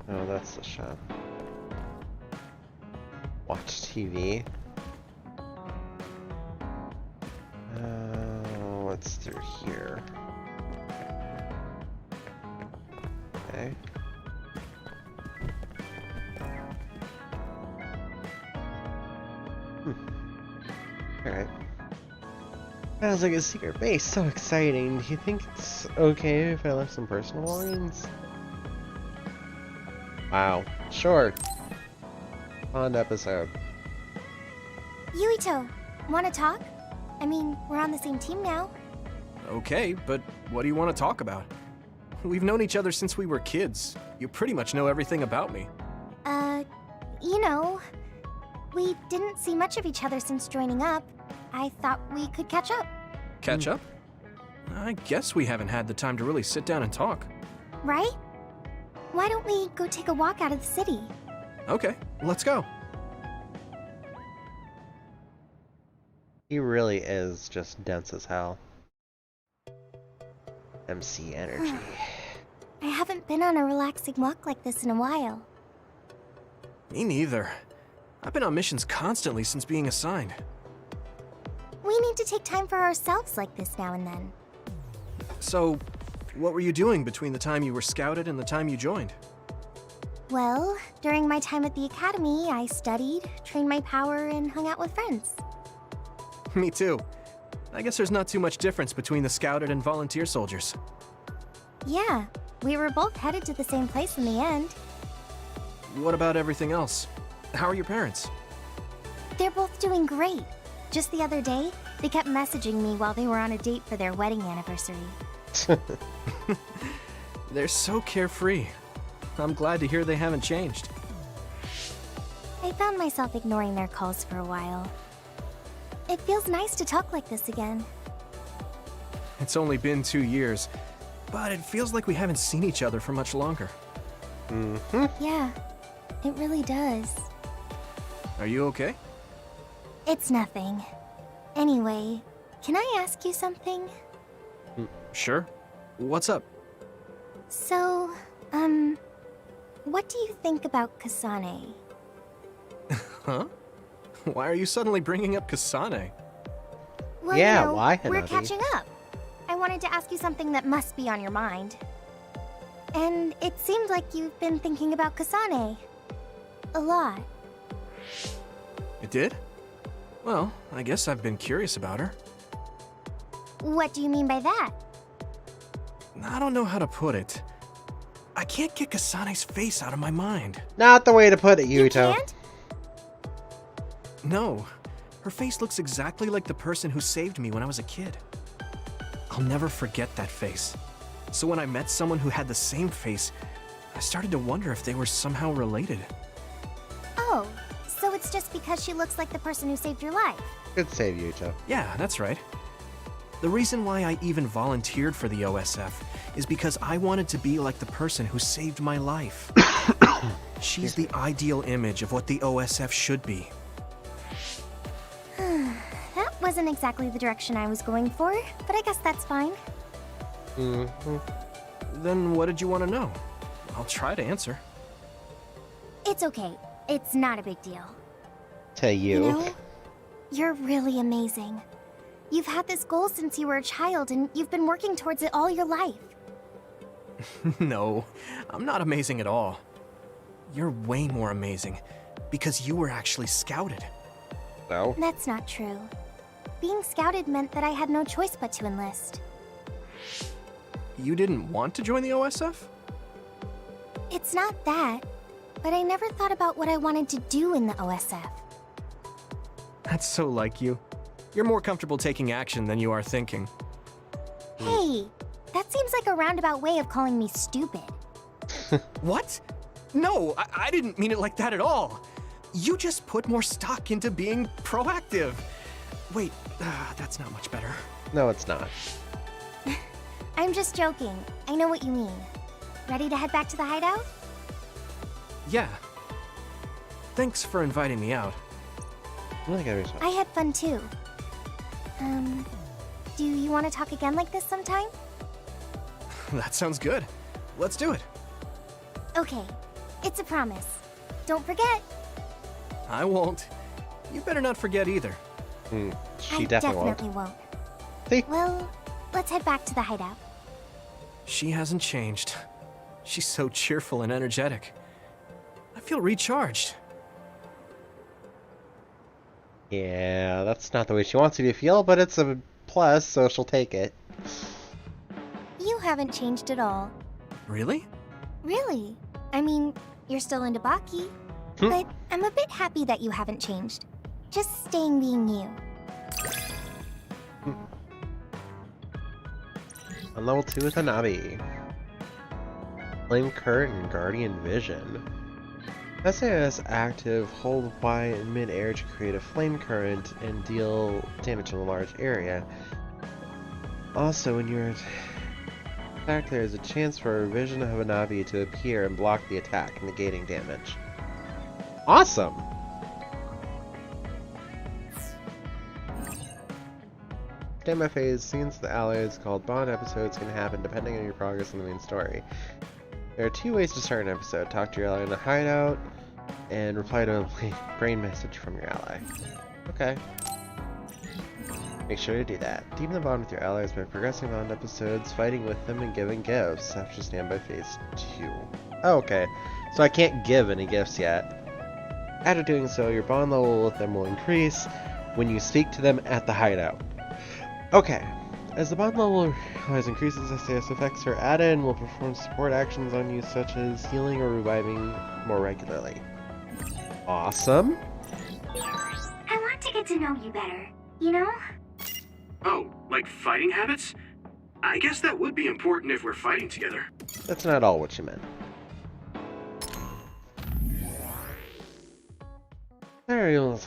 Speaker 1: Oh, that's the shop. Watch TV. What's through here? Okay. Alright. Sounds like a secret base. So exciting. Do you think it's okay if I left some personal belongings? Wow. Sure. Fun episode.
Speaker 7: Yuito, wanna talk? I mean, we're on the same team now.
Speaker 3: Okay, but what do you want to talk about? We've known each other since we were kids. You pretty much know everything about me.
Speaker 7: You know, we didn't see much of each other since joining up. I thought we could catch up.
Speaker 3: Catch up? I guess we haven't had the time to really sit down and talk.
Speaker 7: Right? Why don't we go take a walk out of the city?
Speaker 3: Okay, let's go.
Speaker 1: He really is just dense as hell. MC energy.
Speaker 7: I haven't been on a relaxing walk like this in a while.
Speaker 3: Me neither. I've been on missions constantly since being assigned.
Speaker 7: We need to take time for ourselves like this now and then.
Speaker 3: So, what were you doing between the time you were scouted and the time you joined?
Speaker 7: Well, during my time at the academy, I studied, trained my power, and hung out with friends.
Speaker 3: Me too. I guess there's not too much difference between the scouted and volunteer soldiers.
Speaker 7: Yeah, we were both headed to the same place in the end.
Speaker 3: What about everything else? How are your parents?
Speaker 7: They're both doing great. Just the other day, they kept messaging me while they were on a date for their wedding anniversary.
Speaker 3: They're so carefree. I'm glad to hear they haven't changed.
Speaker 7: I found myself ignoring their calls for a while. It feels nice to talk like this again.
Speaker 3: It's only been 2 years, but it feels like we haven't seen each other for much longer.
Speaker 7: Yeah, it really does.
Speaker 3: Are you okay?
Speaker 7: It's nothing. Anyway, can I ask you something?
Speaker 3: Sure. What's up?
Speaker 7: So, what do you think about Kasane?
Speaker 3: Huh? Why are you suddenly bringing up Kasane?
Speaker 7: Well,
Speaker 1: Yeah,
Speaker 7: you know,
Speaker 1: why,
Speaker 7: we're
Speaker 1: Hanabi?
Speaker 7: catching up. I wanted to ask you something that must be on your mind. And it seemed like you've been thinking about Kasane. A lot.
Speaker 3: It did? Well, I guess I've been curious about her.
Speaker 7: What do you mean by that?
Speaker 3: I don't know how to put it. I can't get Kasane's face out of my mind.
Speaker 1: Not the way to put it,
Speaker 7: You
Speaker 1: Yuito.
Speaker 7: can't?
Speaker 3: No. Her face looks exactly like the person who saved me when I was a kid. I'll never forget that face. So when I met someone who had the same face, I started to wonder if they were somehow related.
Speaker 7: Oh, so it's just because she looks like the person who saved your life.
Speaker 1: Good save, Yuito.
Speaker 3: Yeah, that's right. The reason why I even volunteered for the OSF is because I wanted to be like the person who saved my life. She's the ideal image of what the OSF should be.
Speaker 7: That wasn't exactly the direction I was going for, but I guess that's fine.
Speaker 3: Then what did you want to know? I'll try to answer.
Speaker 7: It's okay. It's not a big deal.
Speaker 1: To you.
Speaker 7: You know, you're really amazing. You've had this goal since you were a child, and you've been working towards it all your life.
Speaker 3: No, I'm not amazing at all. You're way more amazing, because you were actually scouted.
Speaker 1: No.
Speaker 7: That's not true. Being scouted meant that I had no choice but to enlist.
Speaker 3: You didn't want to join the OSF?
Speaker 7: It's not that, but I never thought about what I wanted to do in the OSF.
Speaker 3: That's so like you. You're more comfortable taking action than you are thinking.
Speaker 7: Hey, that seems like a roundabout way of calling me stupid.
Speaker 3: What? No, I didn't mean it like that at all. You just put more stock into being proactive. Wait, that's not much better.
Speaker 1: No, it's not.
Speaker 7: I'm just joking. I know what you mean. Ready to head back to the hideout?
Speaker 3: Yeah. Thanks for inviting me out.
Speaker 1: Really gotta be smart.
Speaker 7: I had fun too. Do you want to talk again like this sometime?
Speaker 3: That sounds good. Let's do it.
Speaker 7: Okay, it's a promise. Don't forget.
Speaker 3: I won't. You better not forget either.
Speaker 1: She
Speaker 7: I
Speaker 1: definitely won't.
Speaker 7: won't.
Speaker 1: See?
Speaker 7: Well, let's head back to the hideout.
Speaker 3: She hasn't changed. She's so cheerful and energetic. I feel recharged.
Speaker 1: Yeah, that's not the way she wants you to feel, but it's a plus, so she'll take it.
Speaker 7: You haven't changed at all.
Speaker 3: Really?
Speaker 7: Really? I mean, you're still into Baki. But I'm a bit happy that you haven't changed. Just staying being you.
Speaker 1: On level 2 with Hanabi. Flame Current and Guardian Vision. SAS active, hold Y in mid-air to create a flame current and deal damage in a large area. Also, when you're attacked, there is a chance for a vision of Hanabi to appear and block the attack, negating damage. Awesome! Standby phase, scenes of the allies called Bond episodes can happen depending on your progress in the main story. There are 2 ways to start an episode. Talk to your ally in the hideout, and reply to a brain message from your ally. Okay. Make sure to do that. Deepen the bond with your allies by progressing Bond episodes, fighting with them, and giving gifts after standby phase 2. Oh, okay. So I can't give any gifts yet. After doing so, your bond level with them will increase when you speak to them at the hideout. Okay. As the bond level increases, SAS effects are added and will perform support actions on you, such as healing or reviving more regularly. Awesome.
Speaker 7: I want to get to know you better, you know?
Speaker 6: Oh, like fighting habits? I guess that would be important if we're fighting together.
Speaker 1: That's not all what you meant. There you go.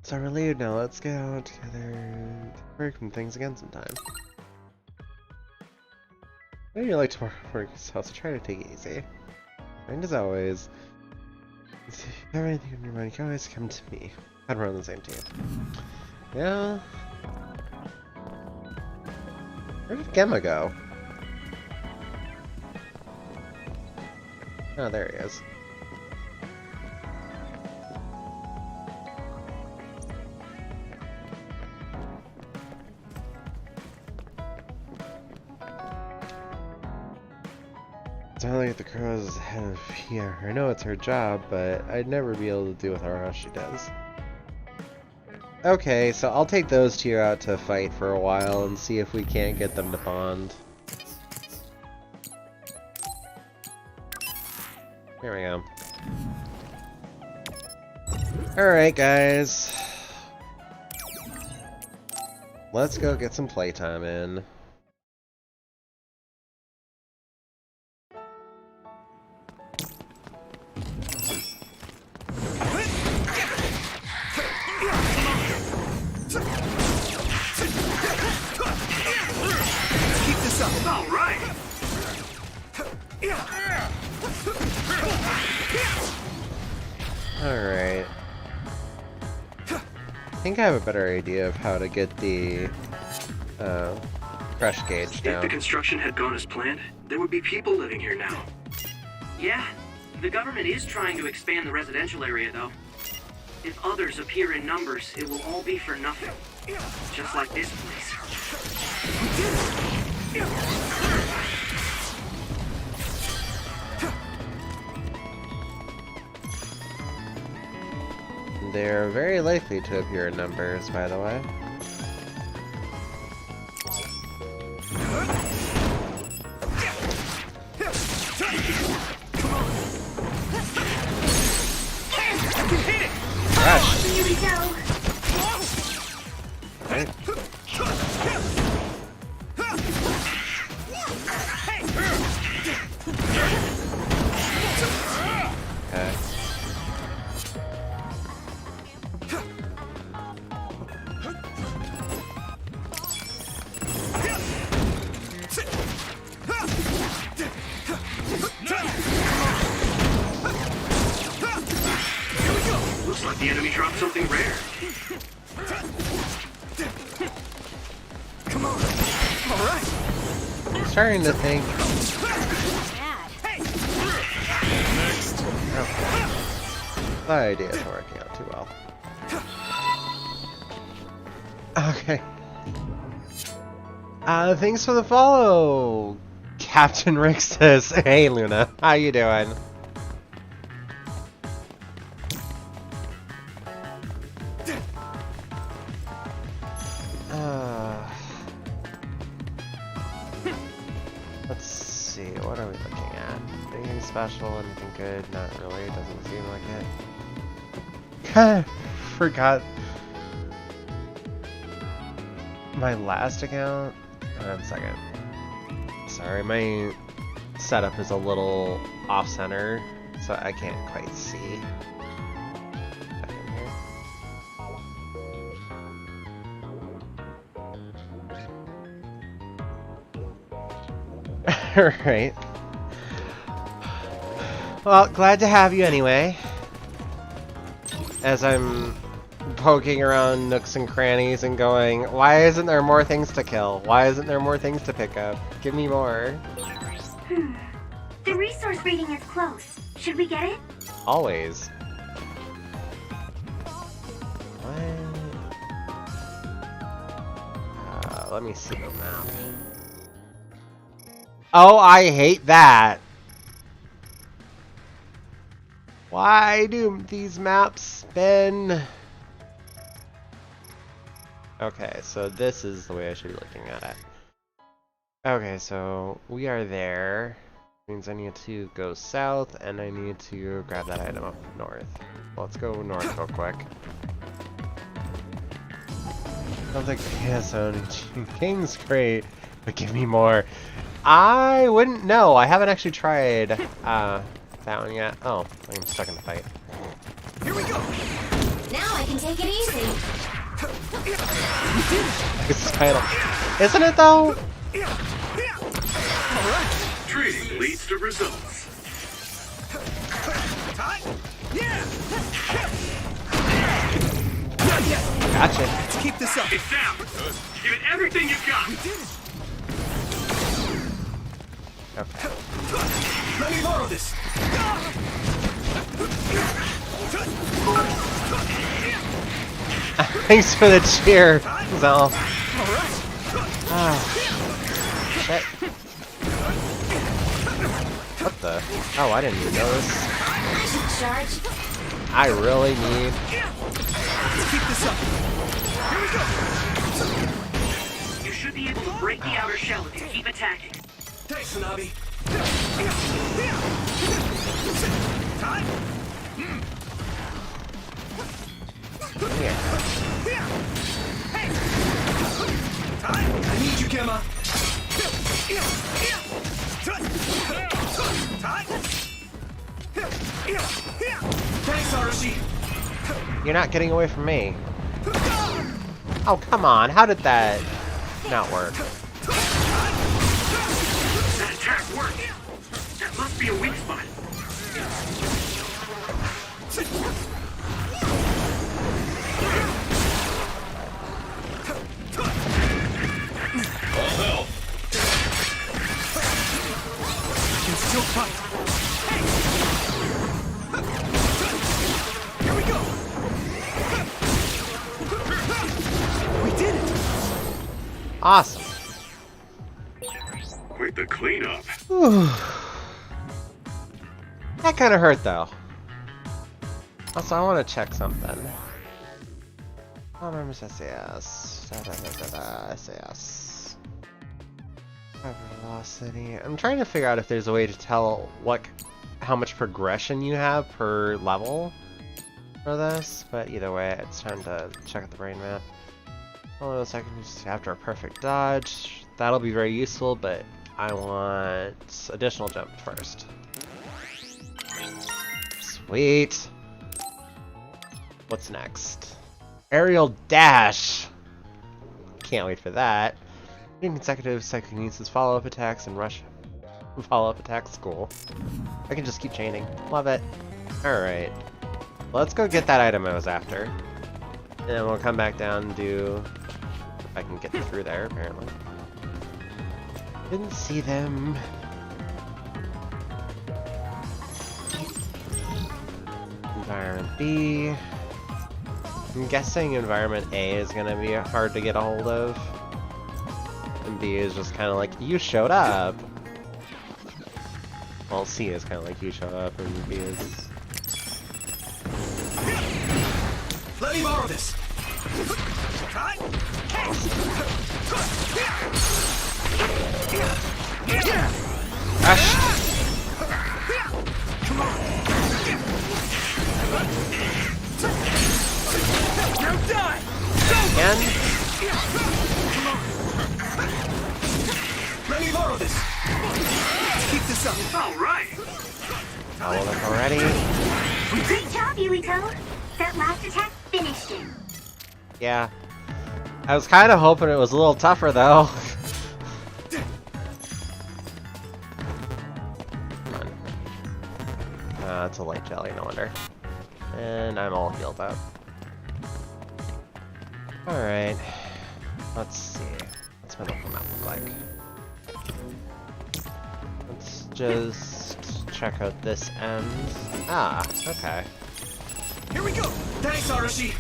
Speaker 1: So we're relieved now. Let's get out together to work from things again sometime. Maybe you like to work yourself, so try to take it easy. And as always, if you have anything on your mind, you can always come to me. And we're on the same team. Yeah. Where did Gemma go? Oh, there he is. Sounds like the crow's head of PR. I know it's her job, but I'd never be able to do with her how she does. Okay, so I'll take those two out to fight for a while and see if we can't get them to bond. There we go. Alright, guys. Let's go get some playtime in.
Speaker 3: Keep this up.
Speaker 2: All right.
Speaker 1: Alright. I think I have a better idea of how to get the crush gauge
Speaker 2: If the
Speaker 1: down.
Speaker 2: construction had gone as planned, there would be people living here now. Yeah, the government is trying to expand the residential area, though. If others appear in numbers, it will all be for nothing. Just like this place.
Speaker 1: They're very likely to appear in numbers, by the way. Crush!
Speaker 7: Here we go.
Speaker 1: Right. Okay.
Speaker 2: Looks like the enemy dropped something rare.
Speaker 3: Come on. All right.
Speaker 1: I'm starting to think. Okay. That idea isn't working out too well. Okay. Thanks for the follow, Captain Rick says. Hey, Luna, how you doing? Let's see, what are we looking at? Anything special, anything good? Not really, doesn't seem like it. Kinda forgot my last account. Hold on a second. Sorry, my setup is a little off-center, so I can't quite see. Back in here. Alright. Well, glad to have you anyway. As I'm poking around nooks and crannies and going, why isn't there more things to kill? Why isn't there more things to pick up? Give me more.
Speaker 7: The resource reading is close. Should we get it?
Speaker 1: Always. What? Let me see the map. Oh, I hate that. Why do these maps spin? Okay, so this is the way I should be looking at it. Okay, so we are there. Means I need to go south, and I need to grab that item up north. Let's go north real quick. Sounds like King's great, but give me more. I wouldn't know. I haven't actually tried that one yet. Oh, I'm stuck in the fight.
Speaker 3: Here we go.
Speaker 4: Now I can take it easy.
Speaker 1: This title, isn't it though?
Speaker 3: All right.
Speaker 6: Trading leads to results.
Speaker 3: Yeah.
Speaker 1: Gotcha.
Speaker 3: Let's keep this up.
Speaker 6: It's down. Give it everything you've got.
Speaker 1: Okay.
Speaker 3: Let me borrow this.
Speaker 1: Thanks for the cheer, Zal.
Speaker 3: All right.
Speaker 1: Ah, shit. What the? Oh, I didn't even notice.
Speaker 4: Charge.
Speaker 1: I really need.
Speaker 3: Let's keep this up. Here we go.
Speaker 2: You should be able to break the outer shell if you keep attacking.
Speaker 3: Thanks, Hanabi. Time. Gemma. Thanks, Arashi.
Speaker 1: You're not getting away from me. Oh, come on. How did that not work?
Speaker 2: That attack worked. That must be a weak spot.
Speaker 3: Can still fight. Here we go. We did it.
Speaker 1: Awesome.
Speaker 6: Quite the cleanup.
Speaker 1: That kind of hurt, though. Also, I want to check something. I remember SAS. SAS. Velocity. I'm trying to figure out if there's a way to tell how much progression you have per level for this, but either way, it's time to check out the brain map. Hold on a second, just after a perfect dodge. That'll be very useful, but I want additional jump first. Sweet. What's next? Aerial dash. Can't wait for that. Doing consecutive psychokinesis follow-up attacks and rush follow-up attacks. Cool. I can just keep chaining. Love it. Alright. Let's go get that item I was after. And then we'll come back down and do... If I can get through there, apparently. Didn't see them. Environment B. I'm guessing Environment A is gonna be hard to get a hold of. And B is just kind of like, you showed up! Well, C is kind of like, you showed up, and B is...
Speaker 3: Let me borrow this. Come on. Now die.
Speaker 1: And
Speaker 3: Let me borrow this. Let's keep this up.
Speaker 2: All right.
Speaker 1: leveled up already.
Speaker 7: Great job, Yuito. That last attack finished him.
Speaker 1: Yeah. I was kind of hoping it was a little tougher, though. Come on. It's a light jelly, no wonder. And I'm all healed up. Alright. Let's see. What's my local map look like? Let's just check out this end. Ah, okay.
Speaker 3: Here we go. Thanks, Arashi.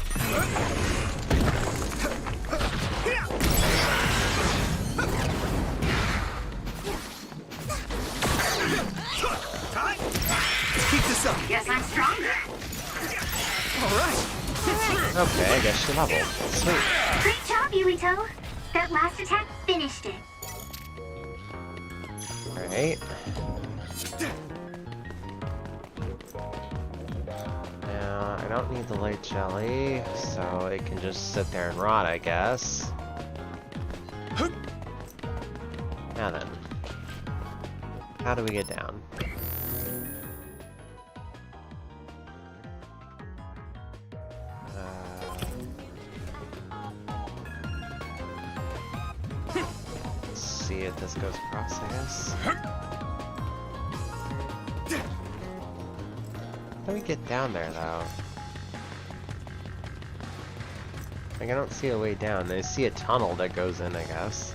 Speaker 3: Keep this up.
Speaker 7: Guess I'm stronger.
Speaker 3: All right.
Speaker 1: Okay, I guess she leveled. Sweet.
Speaker 7: Great job, Yuito. That last attack finished it.
Speaker 1: Alright. Now, I don't need the light jelly, so it can just sit there and rot, I guess. Now then. How do we get down? Let's see if this goes across, I guess. How do we get down there, though? Like, I don't see a way down. I see a tunnel that goes in, I guess.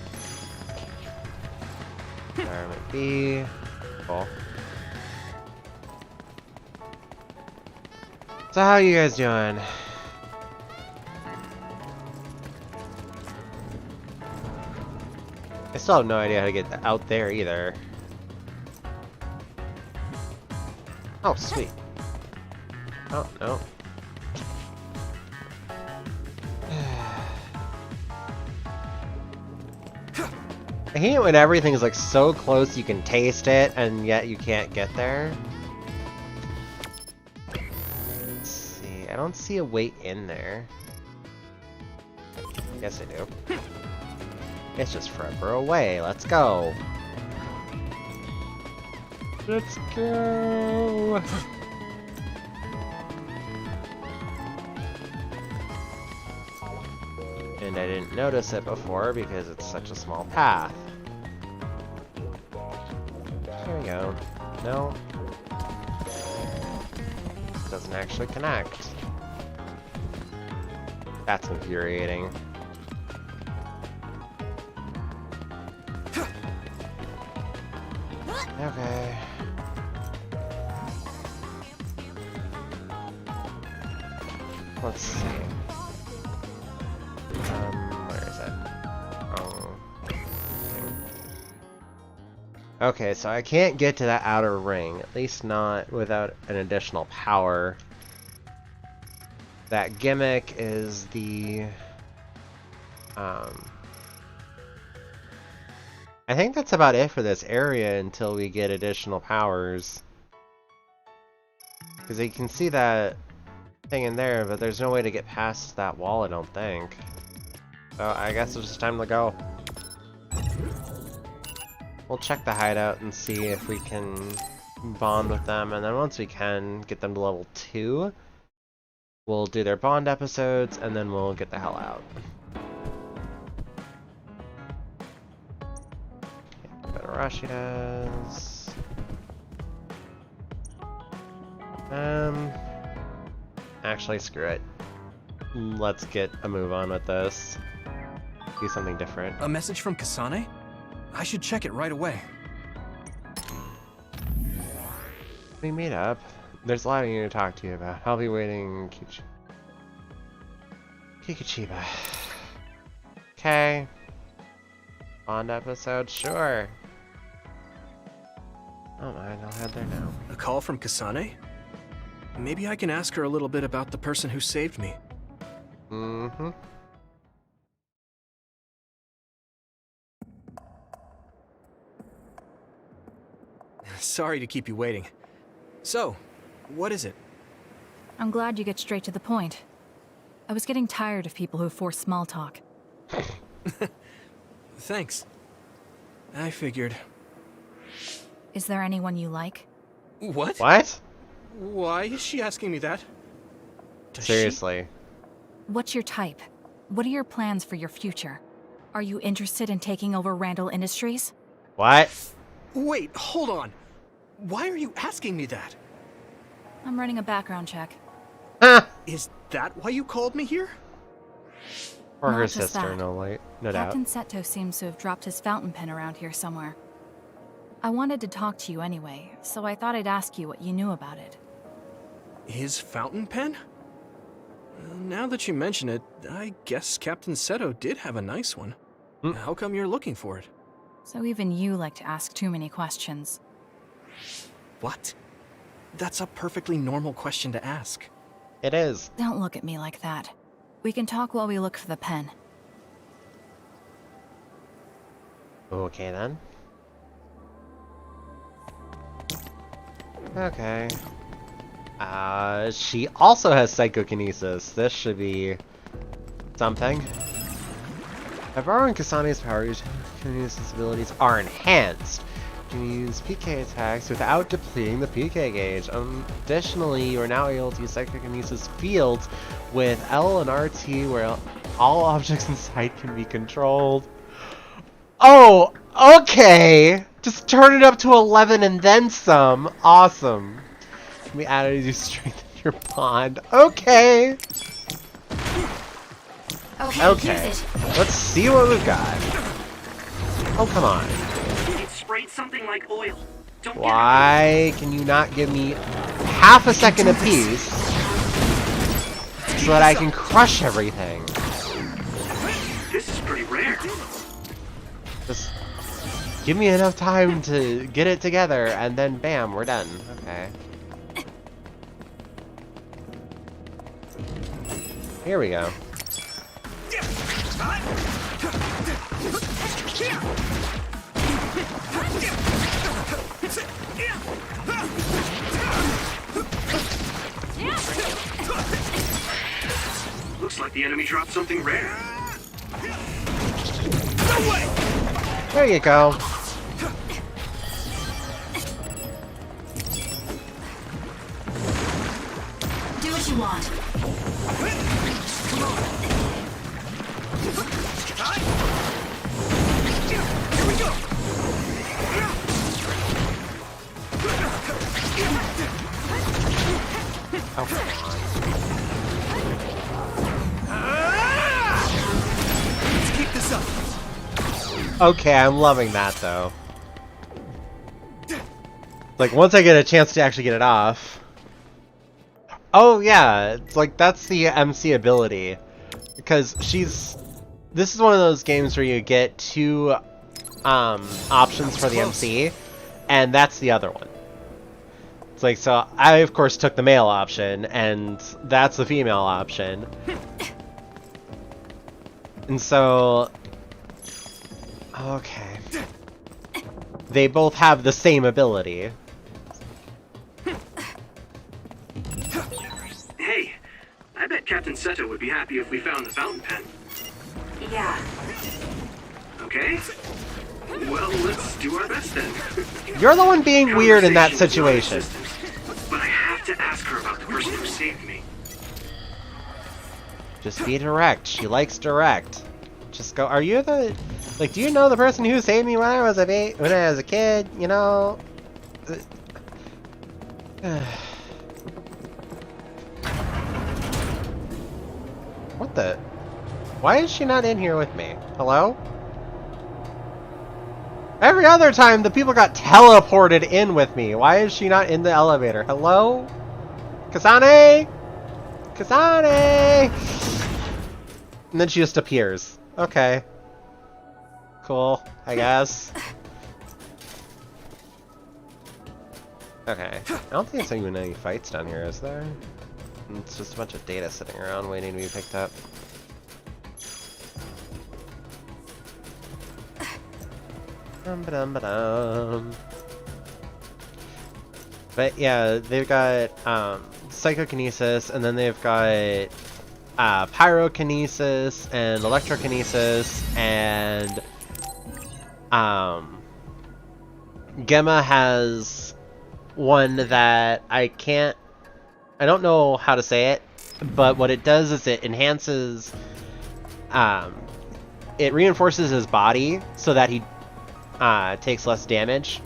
Speaker 1: Environment B. Cool. So how are you guys doing? I still have no idea how to get out there either. Oh, sweet. Oh, no. I hate it when everything's like so close you can taste it and yet you can't get there. Let's see, I don't see a way in there. Yes, I do. It's just forever away. Let's go. Let's go. And I didn't notice it before because it's such a small path. There we go. No. Doesn't actually connect. That's infuriating. Okay. Let's see. Where is it? Oh. Okay, so I can't get to that outer ring, at least not without an additional power. That gimmick is the... I think that's about it for this area until we get additional powers. Because you can see that thing in there, but there's no way to get past that wall, I don't think. So I guess it's just time to go. We'll check the hideout and see if we can bond with them, and then once we can, get them to level 2. We'll do their bond episodes, and then we'll get the hell out. Arashi does. Actually, screw it. Let's get a move on with this. Do something different.
Speaker 3: A message from Kasane? I should check it right away.
Speaker 1: We meet up. There's a lot I need to talk to you about. I'll be waiting. Kikuchiba. Okay. Bond episode, sure. Oh mind, I'll head there now.
Speaker 3: A call from Kasane? Maybe I can ask her a little bit about the person who saved me.
Speaker 1: Mm-hmm.
Speaker 3: Sorry to keep you waiting. So, what is it?
Speaker 8: I'm glad you get straight to the point. I was getting tired of people who force small talk.
Speaker 3: Thanks. I figured.
Speaker 8: Is there anyone you like?
Speaker 3: What?
Speaker 1: What?
Speaker 3: Why is she asking me that? Does
Speaker 1: Seriously.
Speaker 8: What's your type? What are your plans for your future? Are you interested in taking over Randall Industries?
Speaker 1: What?
Speaker 3: Wait, hold on. Why are you asking me that?
Speaker 8: I'm running a background check.
Speaker 1: Huh.
Speaker 3: Is that why you called me here?
Speaker 1: Or
Speaker 8: Not
Speaker 1: her
Speaker 8: just
Speaker 1: sister,
Speaker 8: that.
Speaker 1: no doubt.
Speaker 8: Captain Seto seems to have dropped his fountain pen around here somewhere. I wanted to talk to you anyway, so I thought I'd ask you what you knew about it.
Speaker 3: His fountain pen? Now that you mention it, I guess Captain Seto did have a nice one. How come you're looking for it?
Speaker 8: So even you like to ask too many questions.
Speaker 3: What? That's a perfectly normal question to ask.
Speaker 1: It is.
Speaker 8: Don't look at me like that. We can talk while we look for the pen.
Speaker 1: Okay then. Okay. She also has psychokinesis. This should be something. By borrowing Kasane's powers, kinesis abilities are enhanced. You can use PK attacks without depleting the PK gauge. Additionally, you are now able to use psychokinesis fields with L and RT where all objects in sight can be controlled. Oh, okay! Just turn it up to 11 and then some. Awesome. Can be added as you strengthen your bond. Okay! Okay. Let's see what we've got. Oh, come on.
Speaker 2: It sprayed something like oil. Don't
Speaker 1: Why can you not give me half a second apiece so that I can crush everything?
Speaker 2: This is pretty rare.
Speaker 1: Just give me enough time to get it together and then bam, we're done. Okay. Here we go.
Speaker 2: Looks like the enemy dropped something rare.
Speaker 1: There you go.
Speaker 4: Do what you want.
Speaker 3: Here we go!
Speaker 1: Oh, come on.
Speaker 3: Let's keep this up.
Speaker 1: Okay, I'm loving that though. Like once I get a chance to actually get it off. Oh yeah, it's like that's the MC ability. Because this is one of those games where you get two options for the MC, and that's the other one. It's like, so I of course took the male option, and that's the female option. And so, okay. They both have the same ability.
Speaker 2: Hey, I bet Captain Seto would be happy if we found the fountain pen.
Speaker 4: Yeah.
Speaker 2: Okay? Well, let's do our best then.
Speaker 1: You're the one being weird in that
Speaker 2: Conversation was
Speaker 1: situation.
Speaker 2: non-existent, but I have to ask her about the person who saved me.
Speaker 1: Just be direct. She likes direct. Just go. Are you the, like? Do you know the person who saved me when I was a kid? You know. What the? Why is she not in here with me? Hello? Every other time the people got teleported in with me. Why is she not in the elevator? Hello? Kasane? Kasane! And then she just appears. Okay. Cool, I guess. Okay. I don't think there's even any fights down here, is there? It's just a bunch of data sitting around waiting to be picked up. Ba-dum-ba-dum. But yeah, they've got psychokinesis, and then they've got pyrokinesis and electrokinesis, and Gemma has one that I don't know how to say it, but what it does is it enhances, it reinforces his body so that he takes less damage.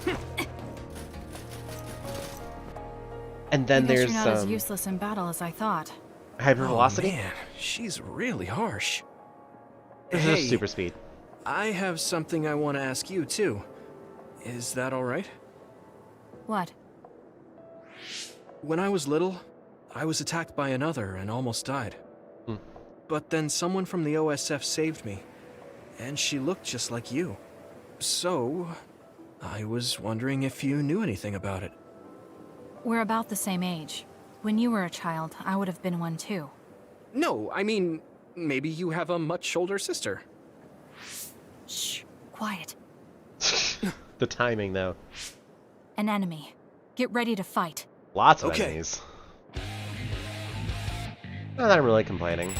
Speaker 1: And then
Speaker 8: I guess
Speaker 1: there's
Speaker 8: you're not as useless in battle as I thought.
Speaker 1: hypervelocity.
Speaker 3: Oh, man, she's really harsh.
Speaker 1: This is super speed.
Speaker 3: I have something I want to ask you too. Is that all right?
Speaker 8: What?
Speaker 3: When I was little, I was attacked by another and almost died. But then someone from the OSF saved me, and she looked just like you. So, I was wondering if you knew anything about it.
Speaker 8: We're about the same age. When you were a child, I would have been one too.
Speaker 3: No, I mean, maybe you have a much older sister.
Speaker 8: Shh, quiet.
Speaker 1: The timing, though.
Speaker 8: An enemy. Get ready to fight.
Speaker 1: Lots of
Speaker 3: Okay.
Speaker 1: enemies. Not that I'm really complaining.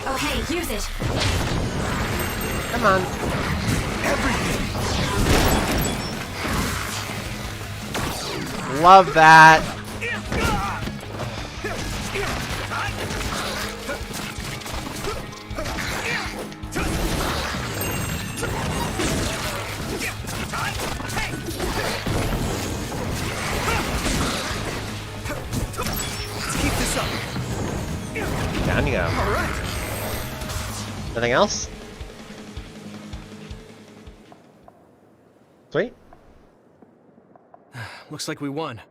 Speaker 4: Okay, use it.
Speaker 1: Come on. Love that.
Speaker 3: Let's keep this up.
Speaker 1: Down you go.
Speaker 3: All right.
Speaker 1: Nothing else? Sweet.
Speaker 3: Looks like we won.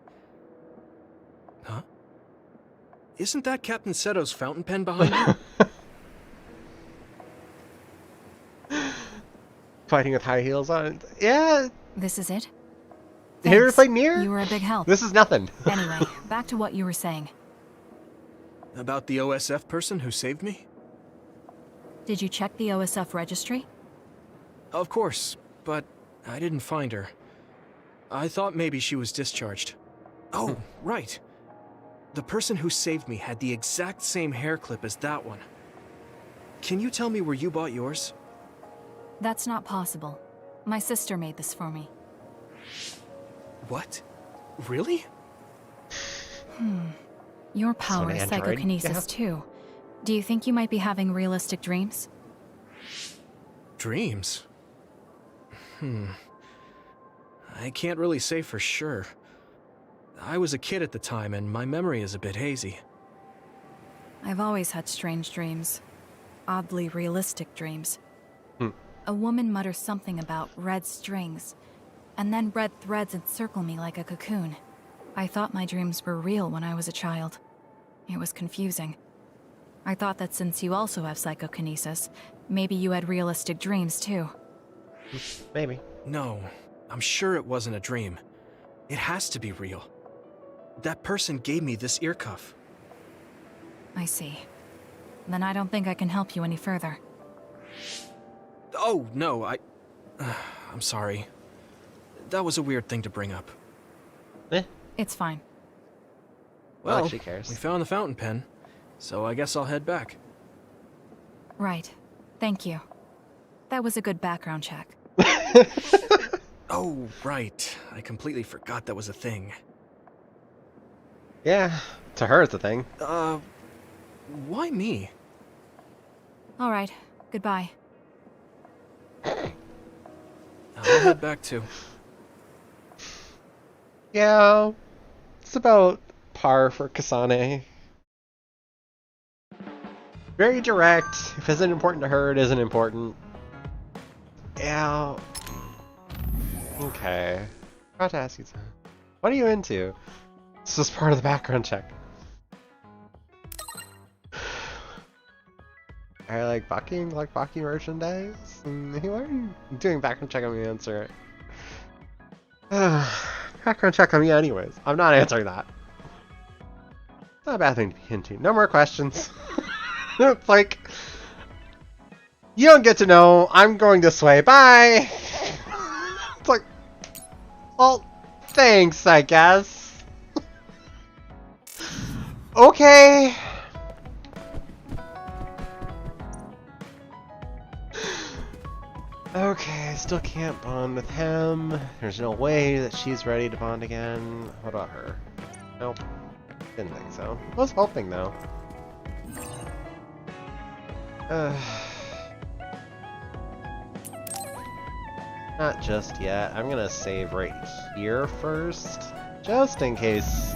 Speaker 3: Huh? Isn't that Captain Seto's fountain pen behind you?
Speaker 1: Fighting with high heels on. Yeah.
Speaker 8: This is it?
Speaker 1: You ever
Speaker 8: Thanks.
Speaker 1: played Nier?
Speaker 8: You were a big help.
Speaker 1: This is nothing.
Speaker 8: Anyway, back to what you were saying.
Speaker 3: About the OSF person who saved me?
Speaker 8: Did you check the OSF registry?
Speaker 3: Of course. but I didn't find her. I thought maybe she was discharged. Oh, right. The person who saved me had the exact same hair clip as that one. Can you tell me where you bought yours?
Speaker 8: That's not possible. My sister made this for me.
Speaker 3: What? Really?
Speaker 8: Your power is
Speaker 1: Android.
Speaker 8: psychokinesis too. Do you think you might be having realistic dreams?
Speaker 3: Dreams? I can't really say for sure. I was a kid at the time, and my memory is a bit hazy.
Speaker 8: I've always had strange dreams. Oddly realistic dreams.
Speaker 1: Hmm.
Speaker 8: A woman mutters something about red strings, and then red threads encircle me like a cocoon. I thought my dreams were real when I was a child. It was confusing. I thought that since you also have psychokinesis, maybe you had realistic dreams too.
Speaker 1: Maybe.
Speaker 3: No, I'm sure it wasn't a dream. It has to be real. That person gave me this ear cuff.
Speaker 8: I see. Then I don't think I can help you any further.
Speaker 3: Oh, no, I'm sorry. That was a weird thing to bring up.
Speaker 8: It's fine.
Speaker 3: Well,
Speaker 1: she cares.
Speaker 3: we found the fountain pen, so I guess I'll head back.
Speaker 8: Right. Thank you. That was a good background check.
Speaker 3: Oh, right. I completely forgot that was a thing.
Speaker 1: Yeah, to her it's a thing.
Speaker 3: Why me?
Speaker 8: All right. Goodbye.
Speaker 3: I'll head back too.
Speaker 1: Yeah, it's about par for Kasane. Very direct. If it isn't important to her, it isn't important. Yeah. Okay. Forgot to ask you something. What are you into? This is part of the background check. I like Baki merchandise? Why are you doing background check on me? Answer it. Background check on me anyways. I'm not answering that. It's not a bad thing to be into. No more questions. It's like, you don't get to know. I'm going this way. Bye! It's like, well, thanks, I guess. Okay. Okay, I still can't bond with him. There's no way that she's ready to bond again. What about her? Nope. Didn't think so. Was hoping though. Not just yet. I'm gonna save right here first, just in case.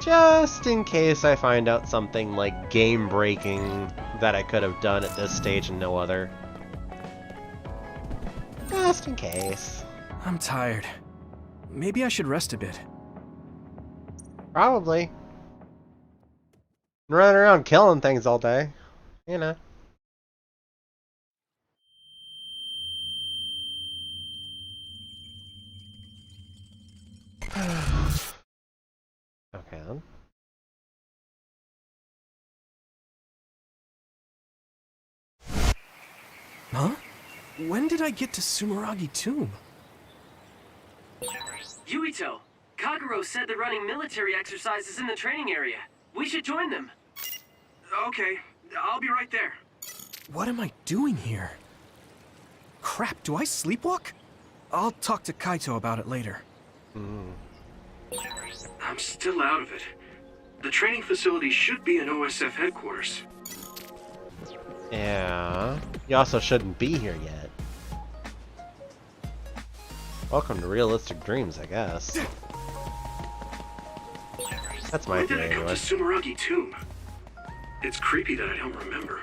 Speaker 1: Just in case I find out something like game-breaking that I could have done at this stage and no other. Just in case.
Speaker 3: I'm tired. Maybe I should rest a bit.
Speaker 1: Probably. Running around killing things all day. You know. Okay then.
Speaker 3: Huh? When did I get to Sumeragi Tomb?
Speaker 2: Yuito, Kagero said they're running military exercises in the training area. We should join them.
Speaker 6: Okay, I'll be right there.
Speaker 3: What am I doing here? Crap, do I sleepwalk? I'll talk to Kaito about it later.
Speaker 6: I'm still out of it. The training facility should be in OSF headquarters.
Speaker 1: Yeah. You also shouldn't be here yet. Welcome to realistic dreams, I guess. That's my
Speaker 6: When did
Speaker 1: theory
Speaker 6: I come
Speaker 1: anyway.
Speaker 6: to Sumeragi Tomb? It's creepy that I don't remember.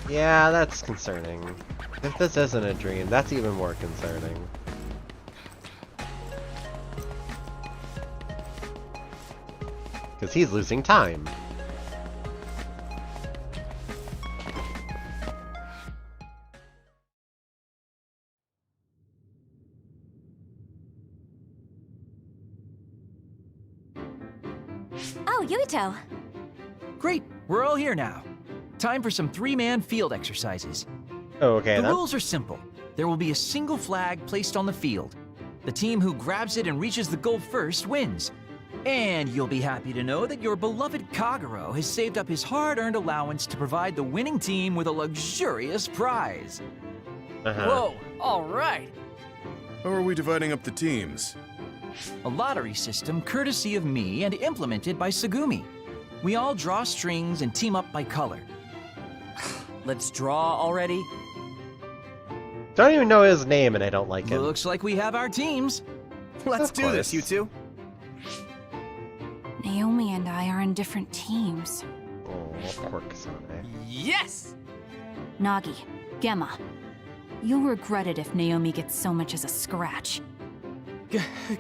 Speaker 1: Yeah, that's concerning. If this isn't a dream, that's even more concerning. Because he's losing time.
Speaker 4: Oh, Yuito.
Speaker 9: Great, we're all here now. Time for some three-man field exercises.
Speaker 1: Okay,
Speaker 9: The
Speaker 1: then.
Speaker 9: rules are simple. There will be a single flag placed on the field. The team who grabs it and reaches the goal first wins. And you'll be happy to know that your beloved Kagero has saved up his hard-earned allowance to provide the winning team with a luxurious prize.
Speaker 3: Whoa, all right.
Speaker 5: How are we dividing up the teams?
Speaker 9: A lottery system courtesy of me and implemented by Sagumi. We all draw strings and team up by color.
Speaker 10: Let's draw already.
Speaker 1: Don't even know his name, and I don't like him.
Speaker 9: Looks like we have our teams.
Speaker 3: Let's
Speaker 1: Of
Speaker 3: do this,
Speaker 1: course.
Speaker 3: you two.
Speaker 8: Naomi and I are in different teams.
Speaker 1: Oh, poor Kasane.
Speaker 10: Yes!
Speaker 8: Nagi, Gemma, you'll regret it if Naomi gets so much as a scratch.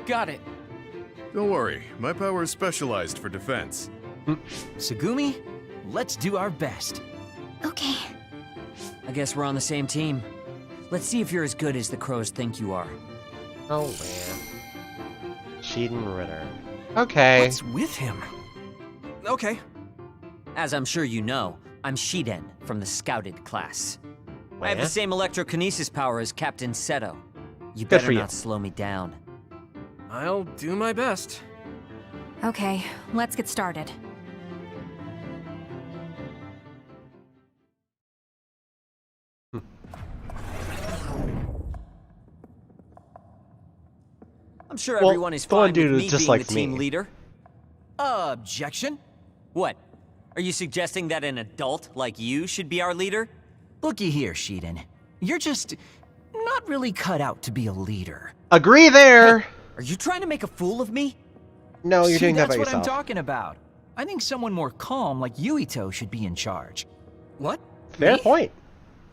Speaker 3: Got it.
Speaker 5: Don't worry, my power is specialized for defense.
Speaker 9: Sagumi, let's do our best.
Speaker 7: Okay.
Speaker 10: I guess we're on the same team. Let's see if you're as good as the crows think you are.
Speaker 1: Oh, man. Sheeden Ritter. Okay.
Speaker 3: What's with him? Okay.
Speaker 10: As I'm sure you know, I'm Shiden from the Scouted class. I have
Speaker 1: Where?
Speaker 10: the same electrokinesis power as Captain Seto. You
Speaker 1: Good
Speaker 10: better
Speaker 1: for you.
Speaker 10: not slow me down.
Speaker 3: I'll do my best.
Speaker 8: Okay, let's get started.
Speaker 10: I'm sure
Speaker 1: Well,
Speaker 10: everyone is
Speaker 1: the one
Speaker 10: fine
Speaker 1: dude
Speaker 10: with
Speaker 1: is
Speaker 10: me
Speaker 1: just
Speaker 10: being
Speaker 1: like
Speaker 10: the team
Speaker 1: me.
Speaker 10: leader.
Speaker 9: Objection?
Speaker 10: What? Are you suggesting that an adult like you should be our leader?
Speaker 9: Looky here, Shiden. You're just not really cut out to be a leader.
Speaker 1: Agree there!
Speaker 10: Are you trying to make a fool of me?
Speaker 1: No, you're
Speaker 9: See,
Speaker 1: doing that
Speaker 9: that's
Speaker 1: by
Speaker 9: what
Speaker 1: yourself.
Speaker 9: I'm talking about. I think someone more calm like Yuito should be in charge.
Speaker 3: What?
Speaker 1: Fair
Speaker 3: Me?
Speaker 1: point.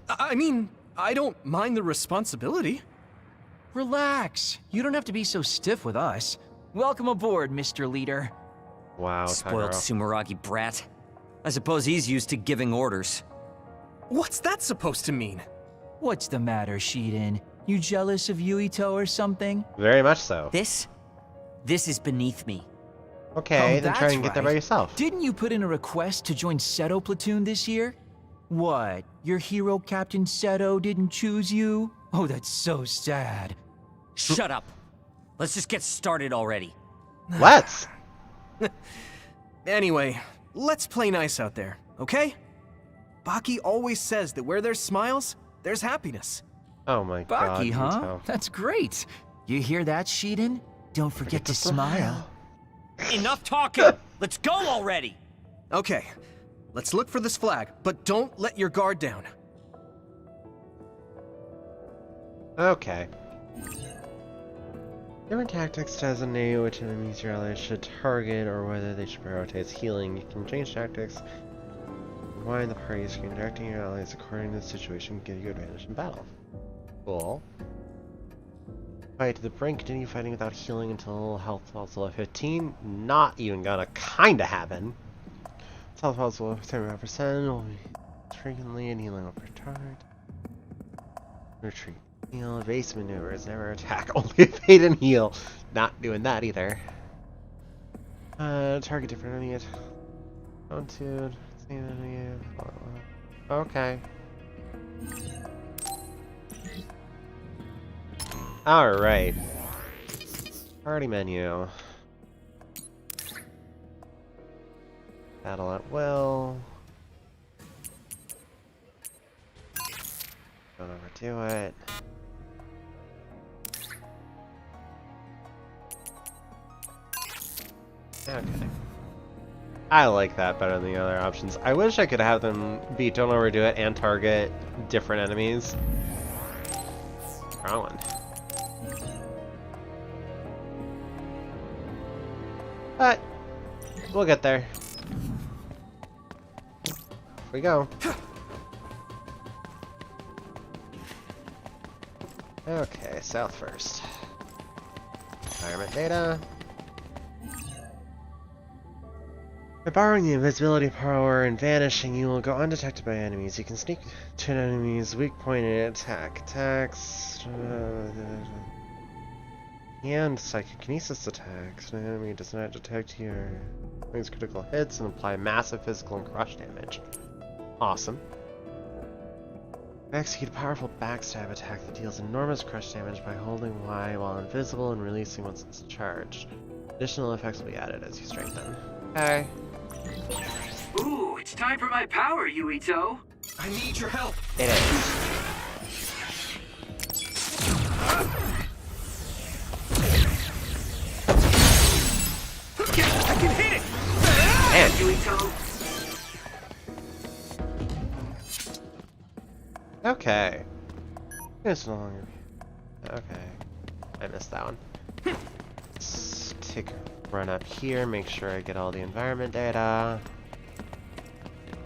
Speaker 3: I mean, I don't mind the responsibility.
Speaker 9: Relax. You don't have to be so stiff with us. Welcome aboard, Mr. Leader.
Speaker 1: Wow,
Speaker 10: Spoiled
Speaker 1: Tagoro.
Speaker 10: Sumeragi brat. I suppose he's used to giving orders.
Speaker 3: What's that supposed to mean?
Speaker 9: What's the matter, Shiden? You jealous of Yuito or something?
Speaker 1: Very much so.
Speaker 10: This is beneath me.
Speaker 1: Okay,
Speaker 9: Oh,
Speaker 1: then try
Speaker 9: that's
Speaker 1: and get there by
Speaker 9: right.
Speaker 1: yourself.
Speaker 9: Didn't you put in a request to join Seto Platoon this year? What? Your hero Captain Seto didn't choose you? Oh, that's so sad.
Speaker 10: Shut up. Let's just get started already.
Speaker 1: Let's!
Speaker 3: Anyway, let's play nice out there, okay? Baki always says that where there's smiles, there's happiness.
Speaker 1: Oh my god.
Speaker 9: Baki, huh?
Speaker 1: Yuto.
Speaker 9: That's great. You hear that, Shiden? Don't forget to smile.
Speaker 10: Enough talking! Let's go already!
Speaker 3: Okay, let's look for this flag, but don't let your guard down.
Speaker 1: Okay. Different tactics designate which enemies your allies should target or whether they should prioritize healing. You can change tactics. Rewind the party screen, directing your allies according to the situation can give you advantage in battle. Cool. Fight to the brink, continue fighting without healing until health falls below 15. Not even gonna kinda happen. Health falls below 75% will be frequently and healing will per target. Retreat. Heal, evase maneuvers, never attack, only evade and heal. Not doing that either. Target different enemy. Attitude. Same enemy. Okay. Alright. Party menu. Battle at will. Don't overdo it. Okay. I like that better than the other options. I wish I could have them be don't overdo it and target different enemies. Wrong one. But we'll get there. Here we go. Okay, south first. Environment data. By borrowing the invisibility power and vanishing, you will go undetected by enemies. You can sneak to an enemy's weak point and attack. Attacks. And psychokinesis attacks. An enemy does not detect your critical hits and apply massive physical and crush damage. Awesome. Execute a powerful backstab attack that deals enormous crush damage by holding Y while invisible and releasing once it's charged. Additional effects will be added as you strengthen. Okay.
Speaker 2: Ooh, it's time for my power, Yuito.
Speaker 3: I need your help.
Speaker 1: It is.
Speaker 3: I can hit it!
Speaker 1: And
Speaker 2: Yuito.
Speaker 1: okay. It's no longer. Okay. I missed that one. Let's take a run up here, make sure I get all the environment data.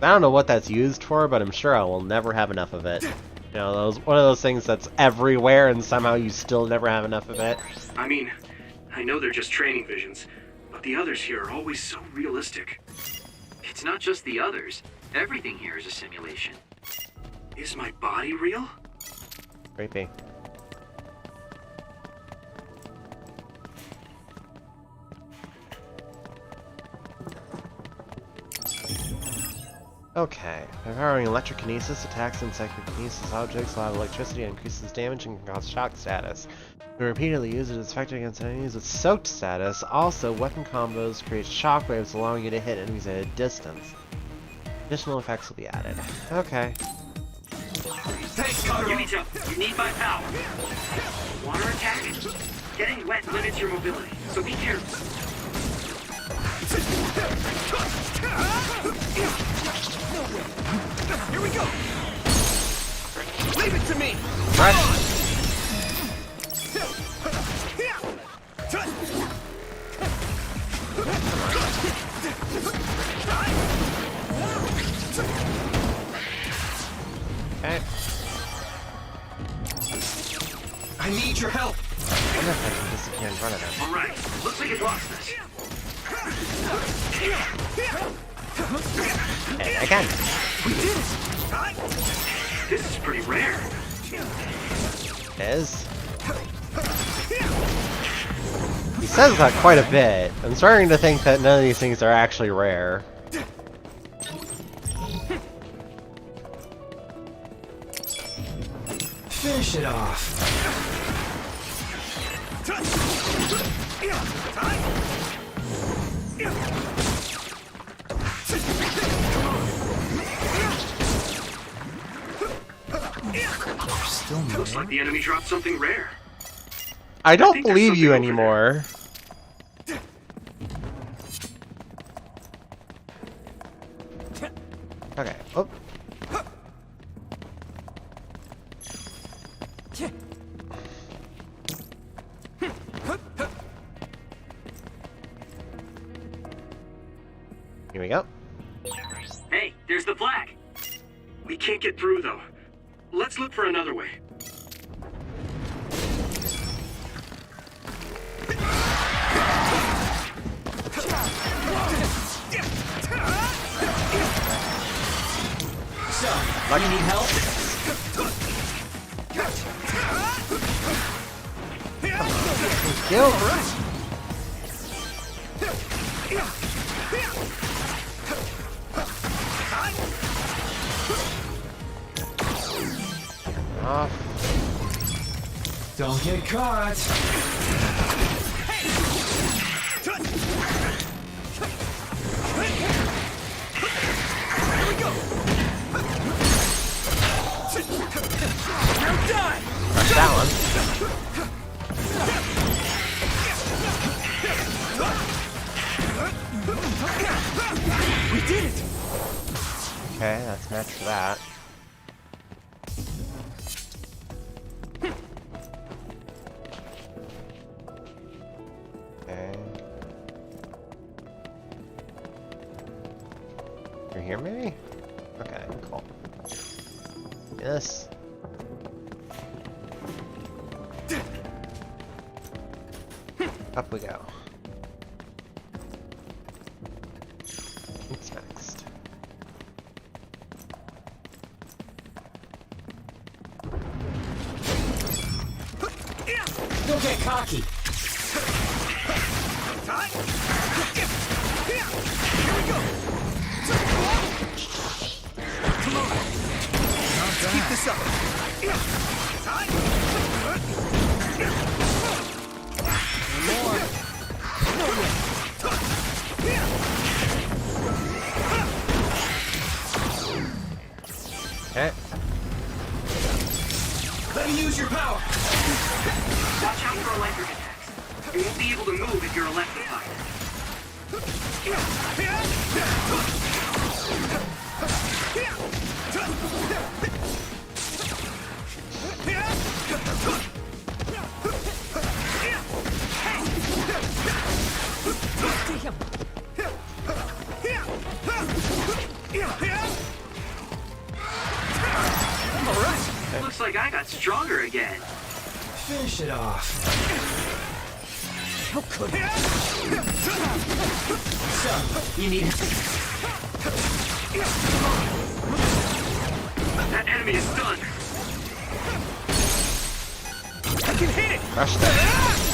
Speaker 1: I don't know what that's used for, but I'm sure I will never have enough of it. You know, one of those things that's everywhere and somehow you still never have enough of it.
Speaker 2: I mean, I know they're just training visions, but the others here are always so realistic. It's not just the others. Everything here is a simulation. Is my body real?
Speaker 1: Creepy. Okay. By powering electrokinesis, attacks and psychokinesis objects will have electricity and increases damage and can cause shock status. When repeatedly used, it is effective against enemies with soaked status. Also, weapon combos create shockwaves allowing you to hit enemies at a distance. Additional effects will be added. Okay.
Speaker 3: Thanks, Kagero.
Speaker 2: Yuito, you need my power. Water attack? Getting wet limits your mobility, so be careful.
Speaker 3: Here we go. Leave it to me.
Speaker 1: Right. Okay.
Speaker 3: I need your help.
Speaker 1: I wonder if I can disappear in front of him.
Speaker 2: Alright, looks like it lost us.
Speaker 1: Okay, I can.
Speaker 3: We did it.
Speaker 2: This is pretty rare.
Speaker 1: It is. He says that quite a bit. I'm starting to think that none of these things are actually rare.
Speaker 3: Finish it off. Still
Speaker 2: Looks like the enemy dropped something rare.
Speaker 1: I don't
Speaker 2: think there's
Speaker 1: believe you
Speaker 2: something over
Speaker 1: anymore. Okay. Oh. Here we go.
Speaker 2: Hey, there's the flag. We can't get through, though. Let's look for another way.
Speaker 9: So, you need help?
Speaker 1: Yo. Off.
Speaker 3: Don't get caught. Here we go. You're done.
Speaker 1: Crush that one.
Speaker 3: We did it.
Speaker 1: Okay, that's match for that. Okay. You're here, maybe? Okay, cool. Yes. Up we go. What's next?
Speaker 9: Don't get cocky.
Speaker 1: Okay.
Speaker 3: Let me use your power!
Speaker 2: Watch out for electric attacks. You won't be able to move if you're electrified.
Speaker 3: Alright!
Speaker 2: Looks like I got stronger again.
Speaker 3: Finish it off. How could I? So, you need...
Speaker 2: That enemy is stunned.
Speaker 3: I can hit it!
Speaker 1: Crush that.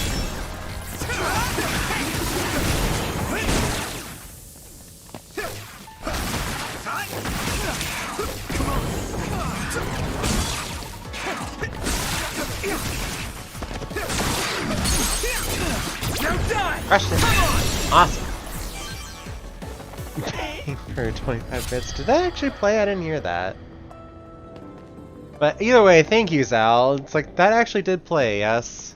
Speaker 1: Crushed it. Awesome. Paying for 25 bits. Did that actually play? I didn't hear that. But either way, thank you, Zal. It's like, that actually did play, yes.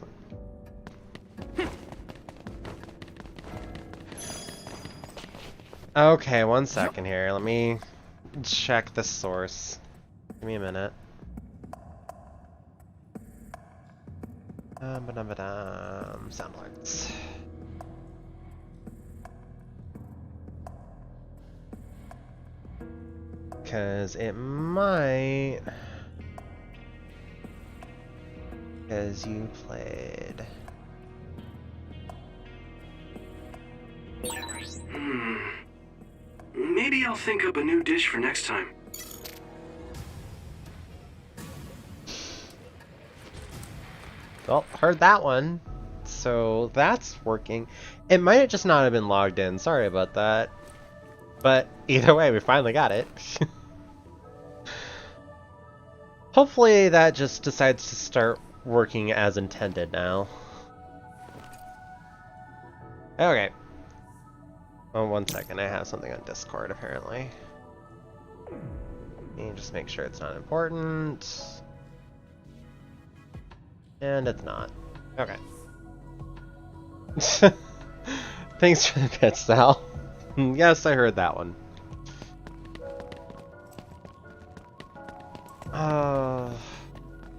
Speaker 1: Okay, one second here. Let me check the source. Give me a minute. Sound alerts. Because it might... Because you played...
Speaker 2: Maybe I'll think up a new dish for next time.
Speaker 1: Well, heard that one. So that's working. It might just not have been logged in. Sorry about that. But either way, we finally got it. Hopefully that just decides to start working as intended now. Okay. Oh, one second. I have something on Discord apparently. Let me just make sure it's not important. And it's not. Okay. Thanks for the bits, Sal. Yes, I heard that one.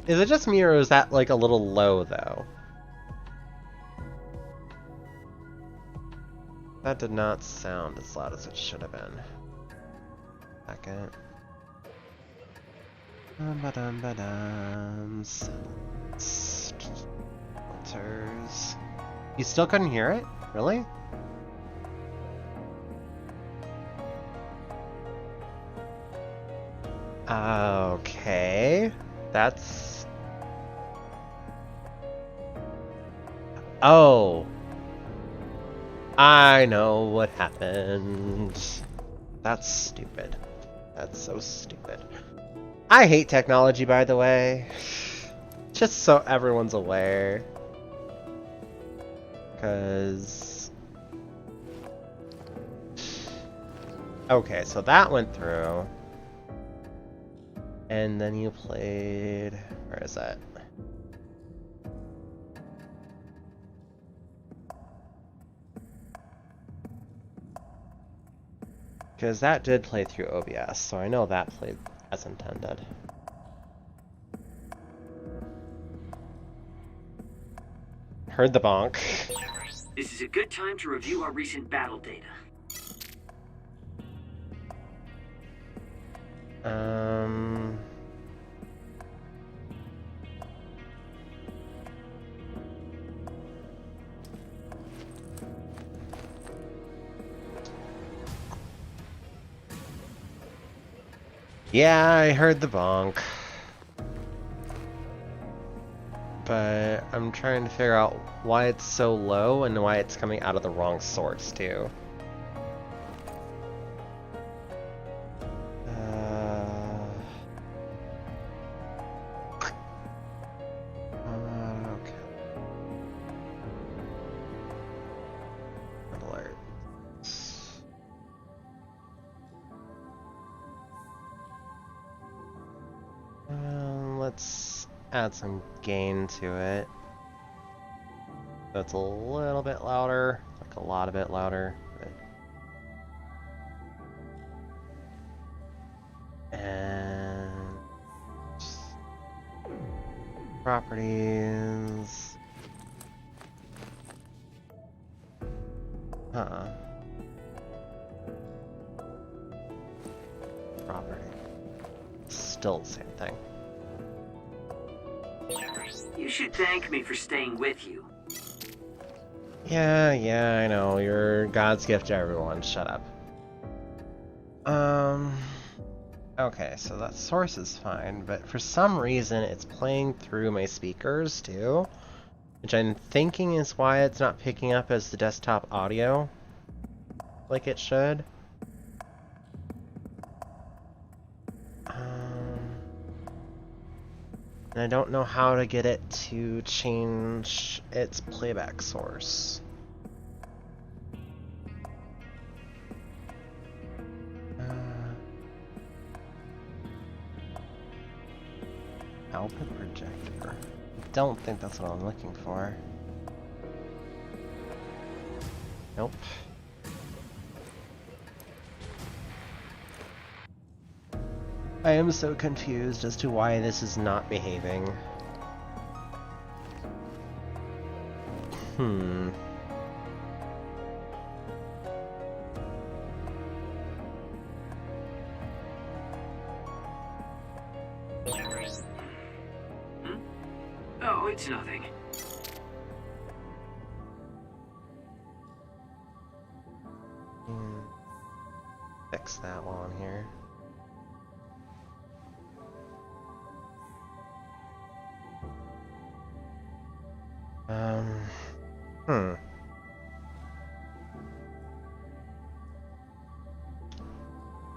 Speaker 1: Is it just me or is that like a little low though? That did not sound as loud as it should have been. Second. Filters. You still couldn't hear it? Really? Okay. That's... Oh. I know what happened. That's stupid. That's so stupid. I hate technology, by the way. Just so everyone's aware. Because... Okay, so that went through. And then you played... Where is that? Because that did play through OBS, so I know that played as intended. Heard the bonk.
Speaker 2: This is a good time to review our recent battle data.
Speaker 1: Yeah, I heard the bonk. But I'm trying to figure out why it's so low and why it's coming out of the wrong source too. Okay. Alert. Let's add some gain to it. So it's a little bit louder, like a lot of bit louder. And properties. Huh. Property. Still the same thing.
Speaker 2: You should thank me for staying with you.
Speaker 1: Yeah, I know. You're God's gift to everyone. Shut up. Okay, so that source is fine, but for some reason it's playing through my speakers too, which I'm thinking is why it's not picking up as the desktop audio like it should. And I don't know how to get it to change its playback source. Output projector. I don't think that's what I'm looking for. Nope. I am so confused as to why this is not behaving.
Speaker 2: Oh, it's nothing.
Speaker 1: Fix that while I'm here.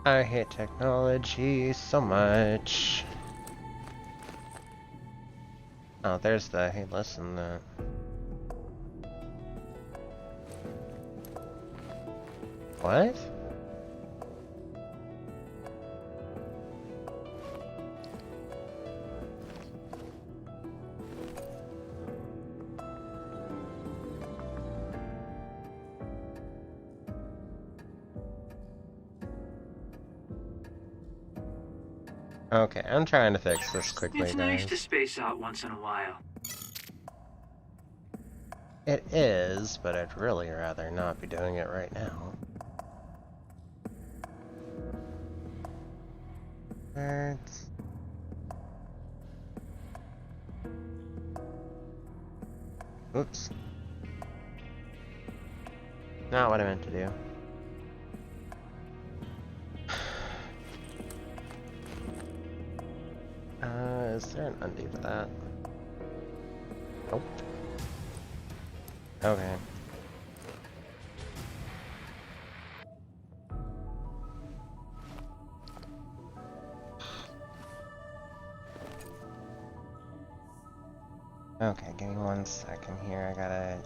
Speaker 1: I hate technology so much. Oh, there's the, hey, listen, what? Okay, I'm trying to fix this quickly,
Speaker 2: It's nice
Speaker 1: guys.
Speaker 2: to space out once in a while.
Speaker 1: It is, but I'd really rather not be doing it right now. Birds. Oops. Not what I meant to do. Is there an undo to that? Nope. Okay. Okay, give me 1 second here. I gotta...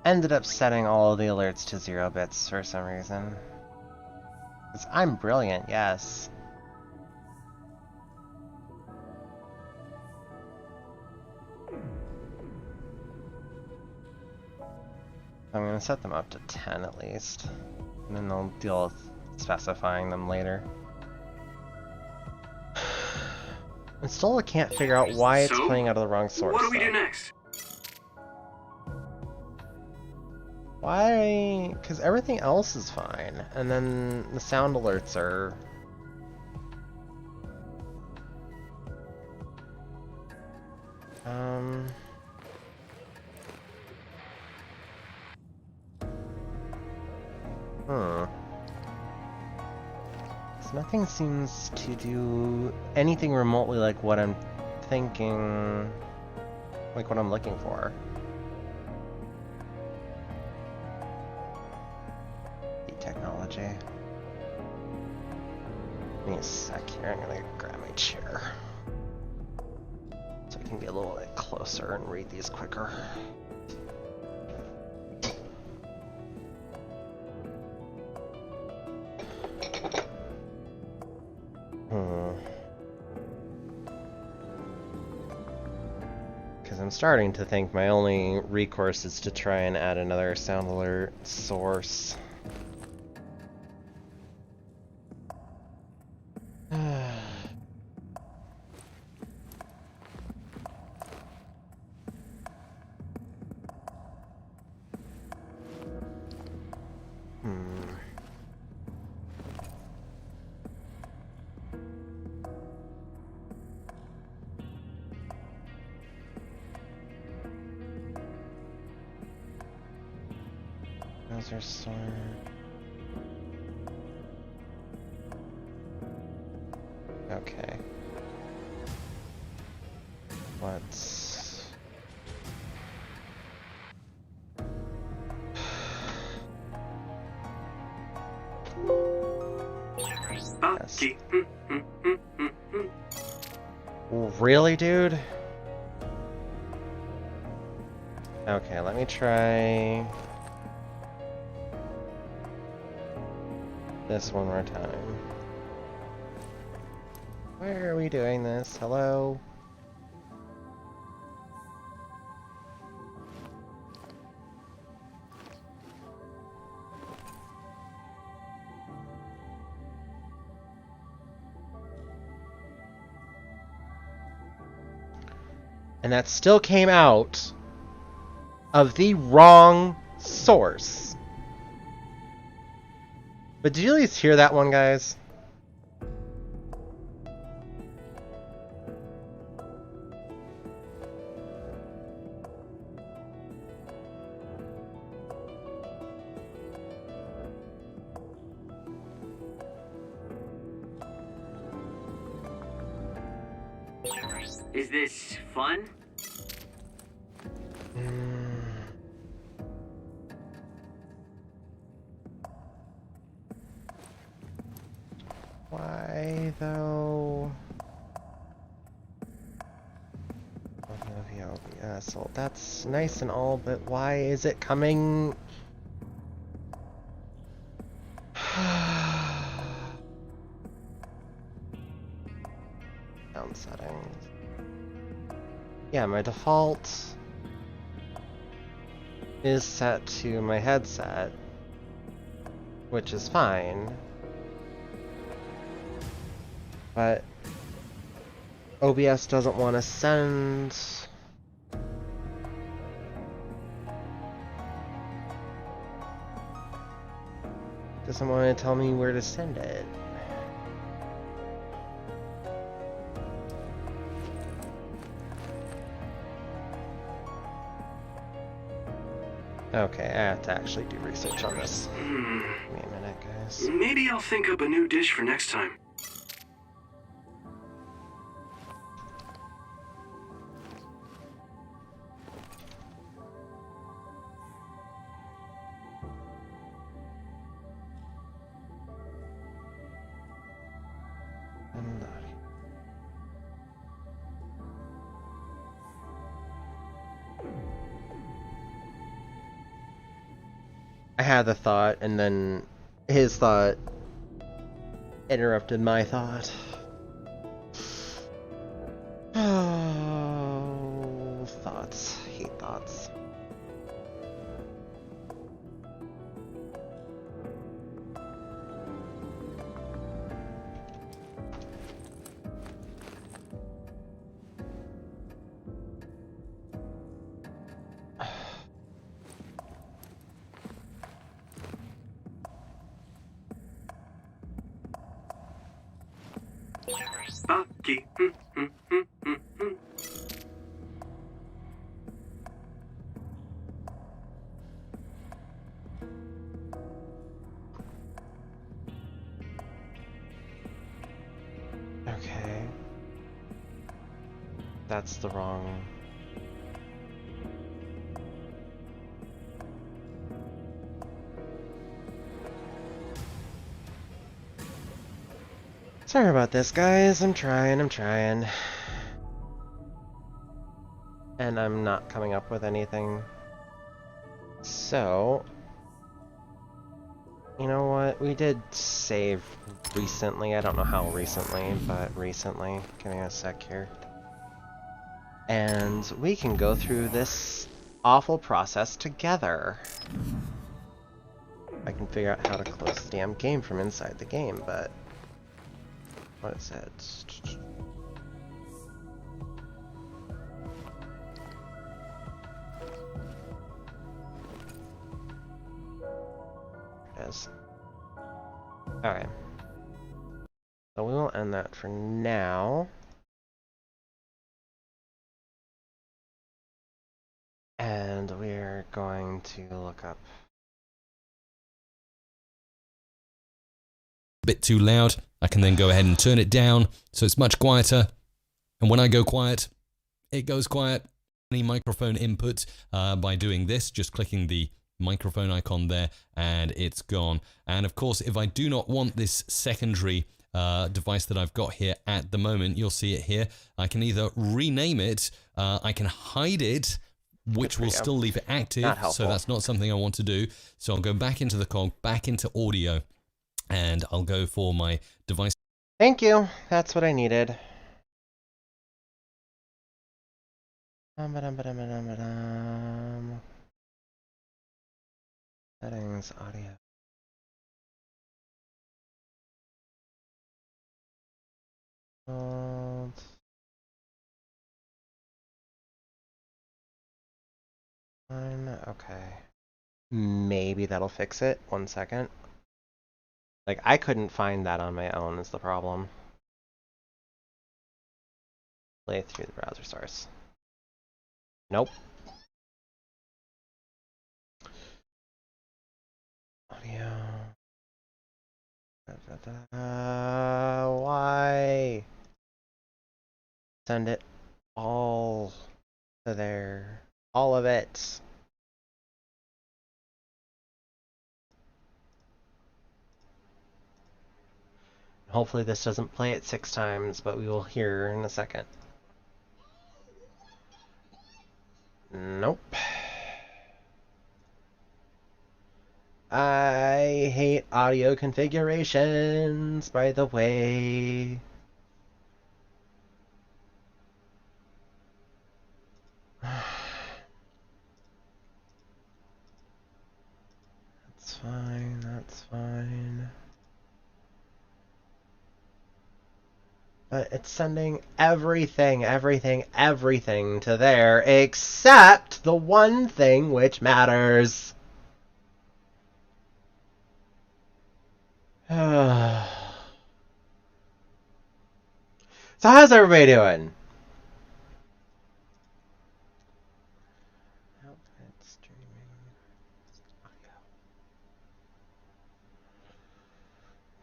Speaker 1: Ended up setting all of the alerts to 0 bits for some reason. 'Cause I'm brilliant, yes. I'm gonna set them up to 10 at least. And then they'll deal with specifying them later. And still I can't figure out why it's
Speaker 2: So,
Speaker 1: playing out of the wrong source.
Speaker 2: What do we
Speaker 1: though.
Speaker 2: do next?
Speaker 1: Why? Because everything else is fine. And then the sound alerts are... So nothing seems to do anything remotely like what I'm thinking, like what I'm looking for. Technology. Give me a sec here, I'm gonna grab my chair. So I can get a little bit closer and read these quicker. starting to think my only recourse is to try and add another sound alert source. Browser store. Okay. Let's... Yes. Really, dude? Okay, let me try this one more time. Where are we doing this? Hello? And that still came out of the wrong source. But did you at least hear that one, guys?
Speaker 2: Is this fun?
Speaker 1: Why, though? So that's nice and all, but why is it coming? Sound settings. Yeah, my default is set to my headset, which is fine. But OBS doesn't want to send... Doesn't want to tell me where to send it. Okay, I have to actually do research on this. Give me a minute, guys.
Speaker 6: Maybe I'll think up a new dish for next time.
Speaker 1: I had the thought, and then his thought interrupted my thought. Oh, thoughts. Hate thoughts.
Speaker 6: Bucky.
Speaker 1: Okay. That's the wrong... Sorry about this, guys. I'm trying. And I'm not coming up with anything. So... You know what? We did save recently. I don't know how recently, but recently. Give me a sec here. And we can go through this awful process together. I can figure out how to close the damn game from inside the game, but... What is it? There it is. Okay. So we will end that for now. And we're going to look up...
Speaker 11: A bit too loud, I can then go ahead and turn it down so it's much quieter. And when I go quiet, it goes quiet. Any microphone input by doing this, just clicking the microphone icon there, and it's gone. And of course, if I do not want this secondary device that I've got here at the moment, you'll see it here. I can either rename it, I can hide it, which will still leave it active, so that's not something I want to do. So I'll go back into the cog, back into audio, and I'll go for my device.
Speaker 1: Thank you. That's what I needed. Settings, audio. Fine, okay. Maybe that'll fix it. 1 second. Like, I couldn't find that on my own is the problem. Play through the browser source. Nope. Audio. Why? Send it all to there. All of it. Hopefully this doesn't play it 6 times, but we will hear in a second. Nope. I hate audio configurations, by the way. That's fine, that's fine. But it's sending everything to there, except the one thing which matters. So how's everybody doing?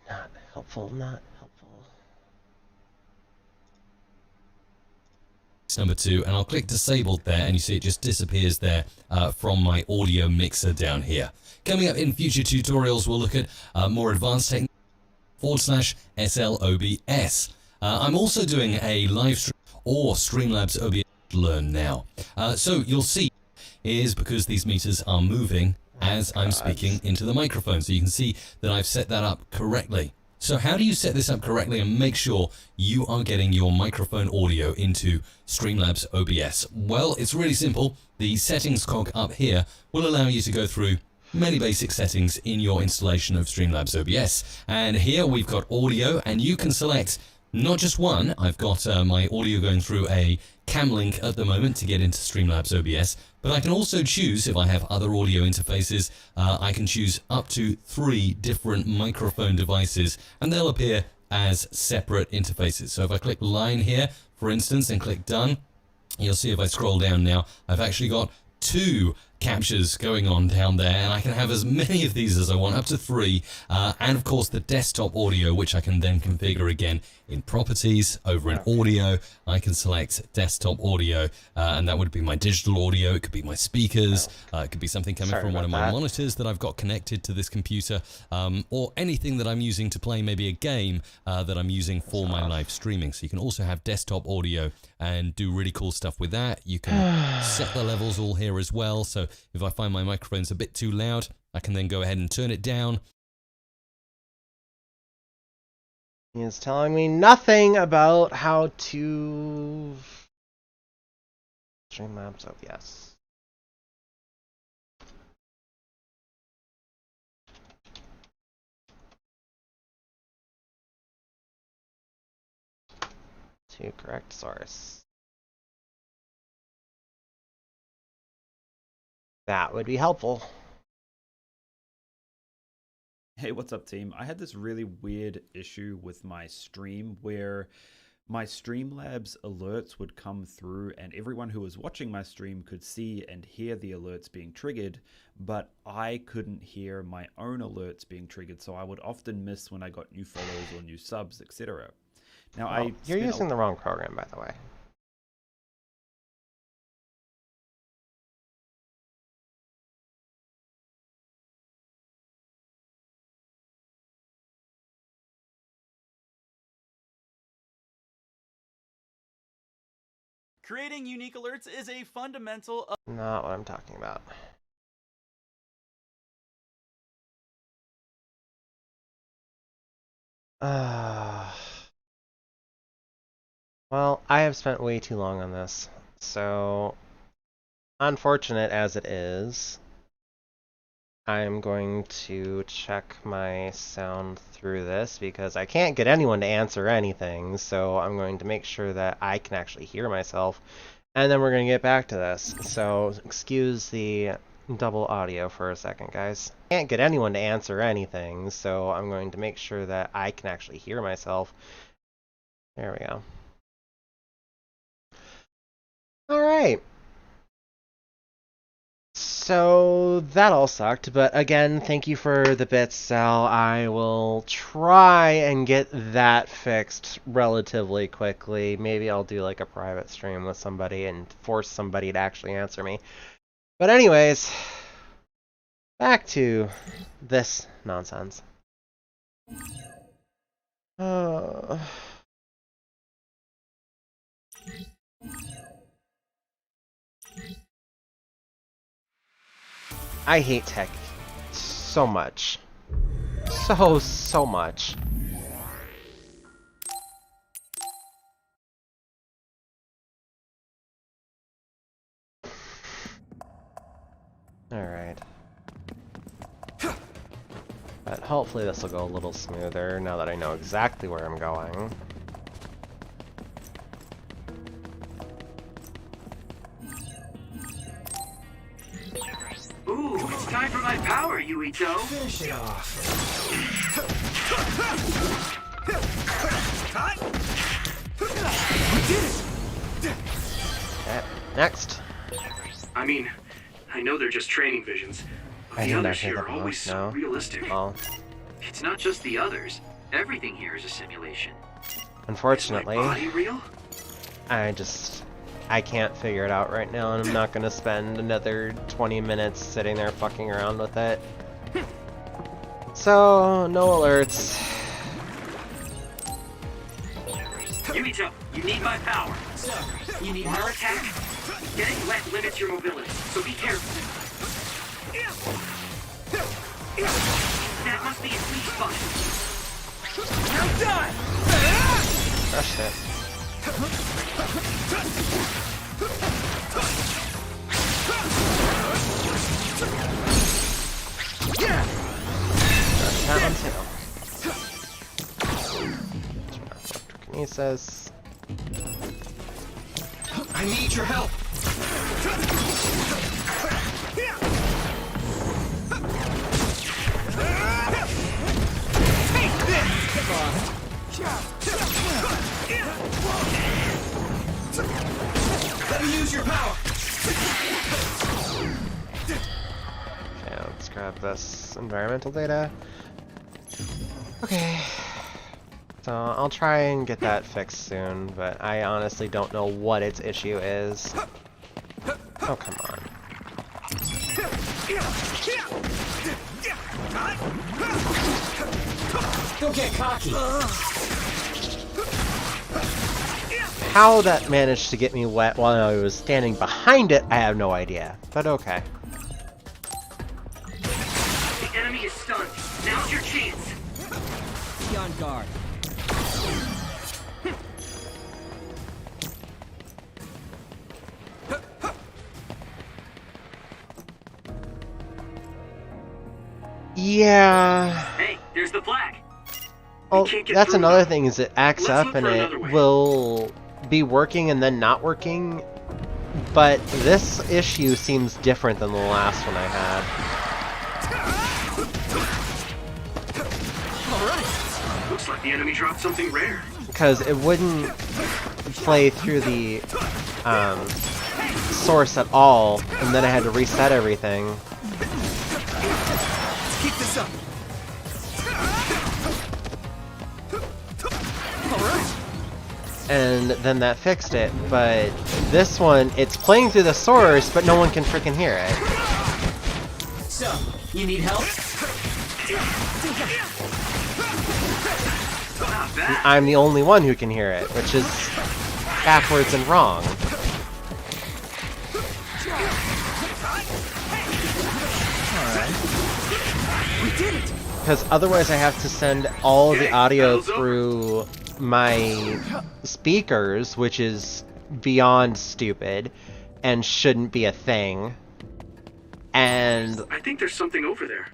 Speaker 1: Not helpful, not helpful.
Speaker 11: Number 2, and I'll click disabled there, and you see it just disappears there from my audio mixer down here. Coming up in future tutorials, we'll look at more advanced techniques /SLOBS. I'm also doing a live stream or Streamlabs OBS Learn now. So you'll see is because these meters are moving as I'm speaking into the microphone. So you can see that I've set that up correctly. So how do you set this up correctly and make sure you are getting your microphone audio into Streamlabs OBS? Well, it's really simple. The settings cog up here will allow you to go through many basic settings in your installation of Streamlabs OBS. And here we've got audio, and you can select not just one. I've got my audio going through a cam link at the moment to get into Streamlabs OBS, but I can also choose, if I have other audio interfaces, I can choose up to 3 different microphone devices, and they'll appear as separate interfaces. So if I click line here, for instance, and click done, you'll see if I scroll down now, I've actually got 2 captures going on down there, and I can have as many of these as I want, up to 3, and of course the desktop audio, which I can then configure again in properties. Over in audio, I can select desktop audio, and that would be my digital audio. It could be my speakers, it could be something coming from one of my monitors that I've got connected to this computer, or anything that I'm using to play maybe a game that I'm using for my live streaming. So you can also have desktop audio and do really cool stuff with that. You can set the levels all here as well. So if I find my microphone's a bit too loud, I can then go ahead and turn it down.
Speaker 1: He is telling me nothing about how to Streamlabs OBS. To correct source. That would be helpful.
Speaker 12: Hey, what's up, team? I had this really weird issue with my stream where my Streamlabs alerts would come through and everyone who was watching my stream could see and hear the alerts being triggered, but I couldn't hear my own alerts being triggered, so I would often miss when I got new follows or new subs, etc. Now,
Speaker 1: you're using the wrong program, by the way.
Speaker 13: Creating unique alerts is a fundamental of
Speaker 1: Not what I'm talking about. Well, I have spent way too long on this, so unfortunate as it is, I'm going to check my sound through this because I can't get anyone to answer anything, so I'm going to make sure that I can actually hear myself, and then we're going to get back to this. So excuse the double audio for a second, guys. Can't get anyone to answer anything, so I'm going to make sure that I can actually hear myself. There we go. All right. So that all sucked, but again, thank you for the bits, Sal. I will try and get that fixed relatively quickly. Maybe I'll do like a private stream with somebody and force somebody to actually answer me. But anyways, back to this nonsense. I hate tech so much. So much. Alright. But hopefully this will go a little smoother now that I know exactly where I'm going.
Speaker 2: Ooh, it's time for my power, Yuito.
Speaker 3: Finish it off.
Speaker 1: Okay, next.
Speaker 2: I mean, I know they're just training visions, but the others here are always so realistic.
Speaker 1: Well,
Speaker 2: it's not just the others. Everything here is a simulation.
Speaker 1: unfortunately,
Speaker 2: Is my body real?
Speaker 1: I can't figure it out right now, and I'm not gonna spend another 20 minutes sitting there fucking around with it. So, no alerts.
Speaker 2: Yuito, you need my power. So, you need more attack? Getting wet limits your mobility, so be careful. That must be a sweet spot. Now done!
Speaker 1: Crushed it. Crushed that one too. Kinesis.
Speaker 3: I need your help. Take this! Let me use your power.
Speaker 1: Okay, let's grab this environmental data. Okay. So I'll try and get that fixed soon, but I honestly don't know what its issue is. Oh, come on.
Speaker 3: Don't get cocky.
Speaker 1: How that managed to get me wet while I was standing behind it, I have no idea. But okay.
Speaker 2: The enemy is stunned. Now's your chance.
Speaker 13: be on guard.
Speaker 1: Yeah.
Speaker 2: Hey, there's the flag.
Speaker 1: Oh,
Speaker 2: can't get
Speaker 1: that's
Speaker 2: through
Speaker 1: another
Speaker 2: now.
Speaker 1: thing, is it acts
Speaker 2: Let's
Speaker 1: up
Speaker 2: look
Speaker 1: and
Speaker 2: for
Speaker 1: it
Speaker 2: another way.
Speaker 1: will be working and then not working. But this issue seems different than the last one I had.
Speaker 2: Looks like the enemy dropped something rare.
Speaker 1: Because it wouldn't play through the source at all, and then I had to reset everything.
Speaker 3: Let's keep this up. Alright.
Speaker 1: And then that fixed it, but this one, it's playing through the source, but no one can freaking hear it.
Speaker 10: So, you need help?
Speaker 2: Not bad.
Speaker 1: I'm the only one who can hear it, which is backwards and wrong.
Speaker 3: We did it!
Speaker 1: Because otherwise I have to send all of the audio through my speakers, which is beyond stupid and shouldn't be a thing. And
Speaker 2: I think there's something over there.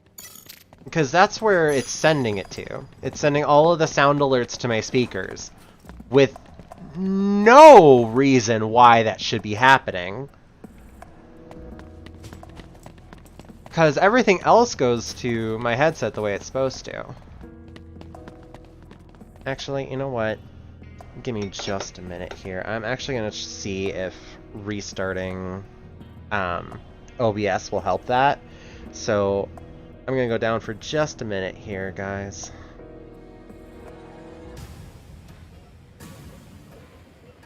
Speaker 1: because that's where it's sending it to. It's sending all of the sound alerts to my speakers with no reason why that should be happening. Because everything else goes to my headset the way it's supposed to. Actually, you know what? Give me just a minute here. I'm actually going to see if restarting OBS will help that. So I'm going to go down for just a minute here, guys.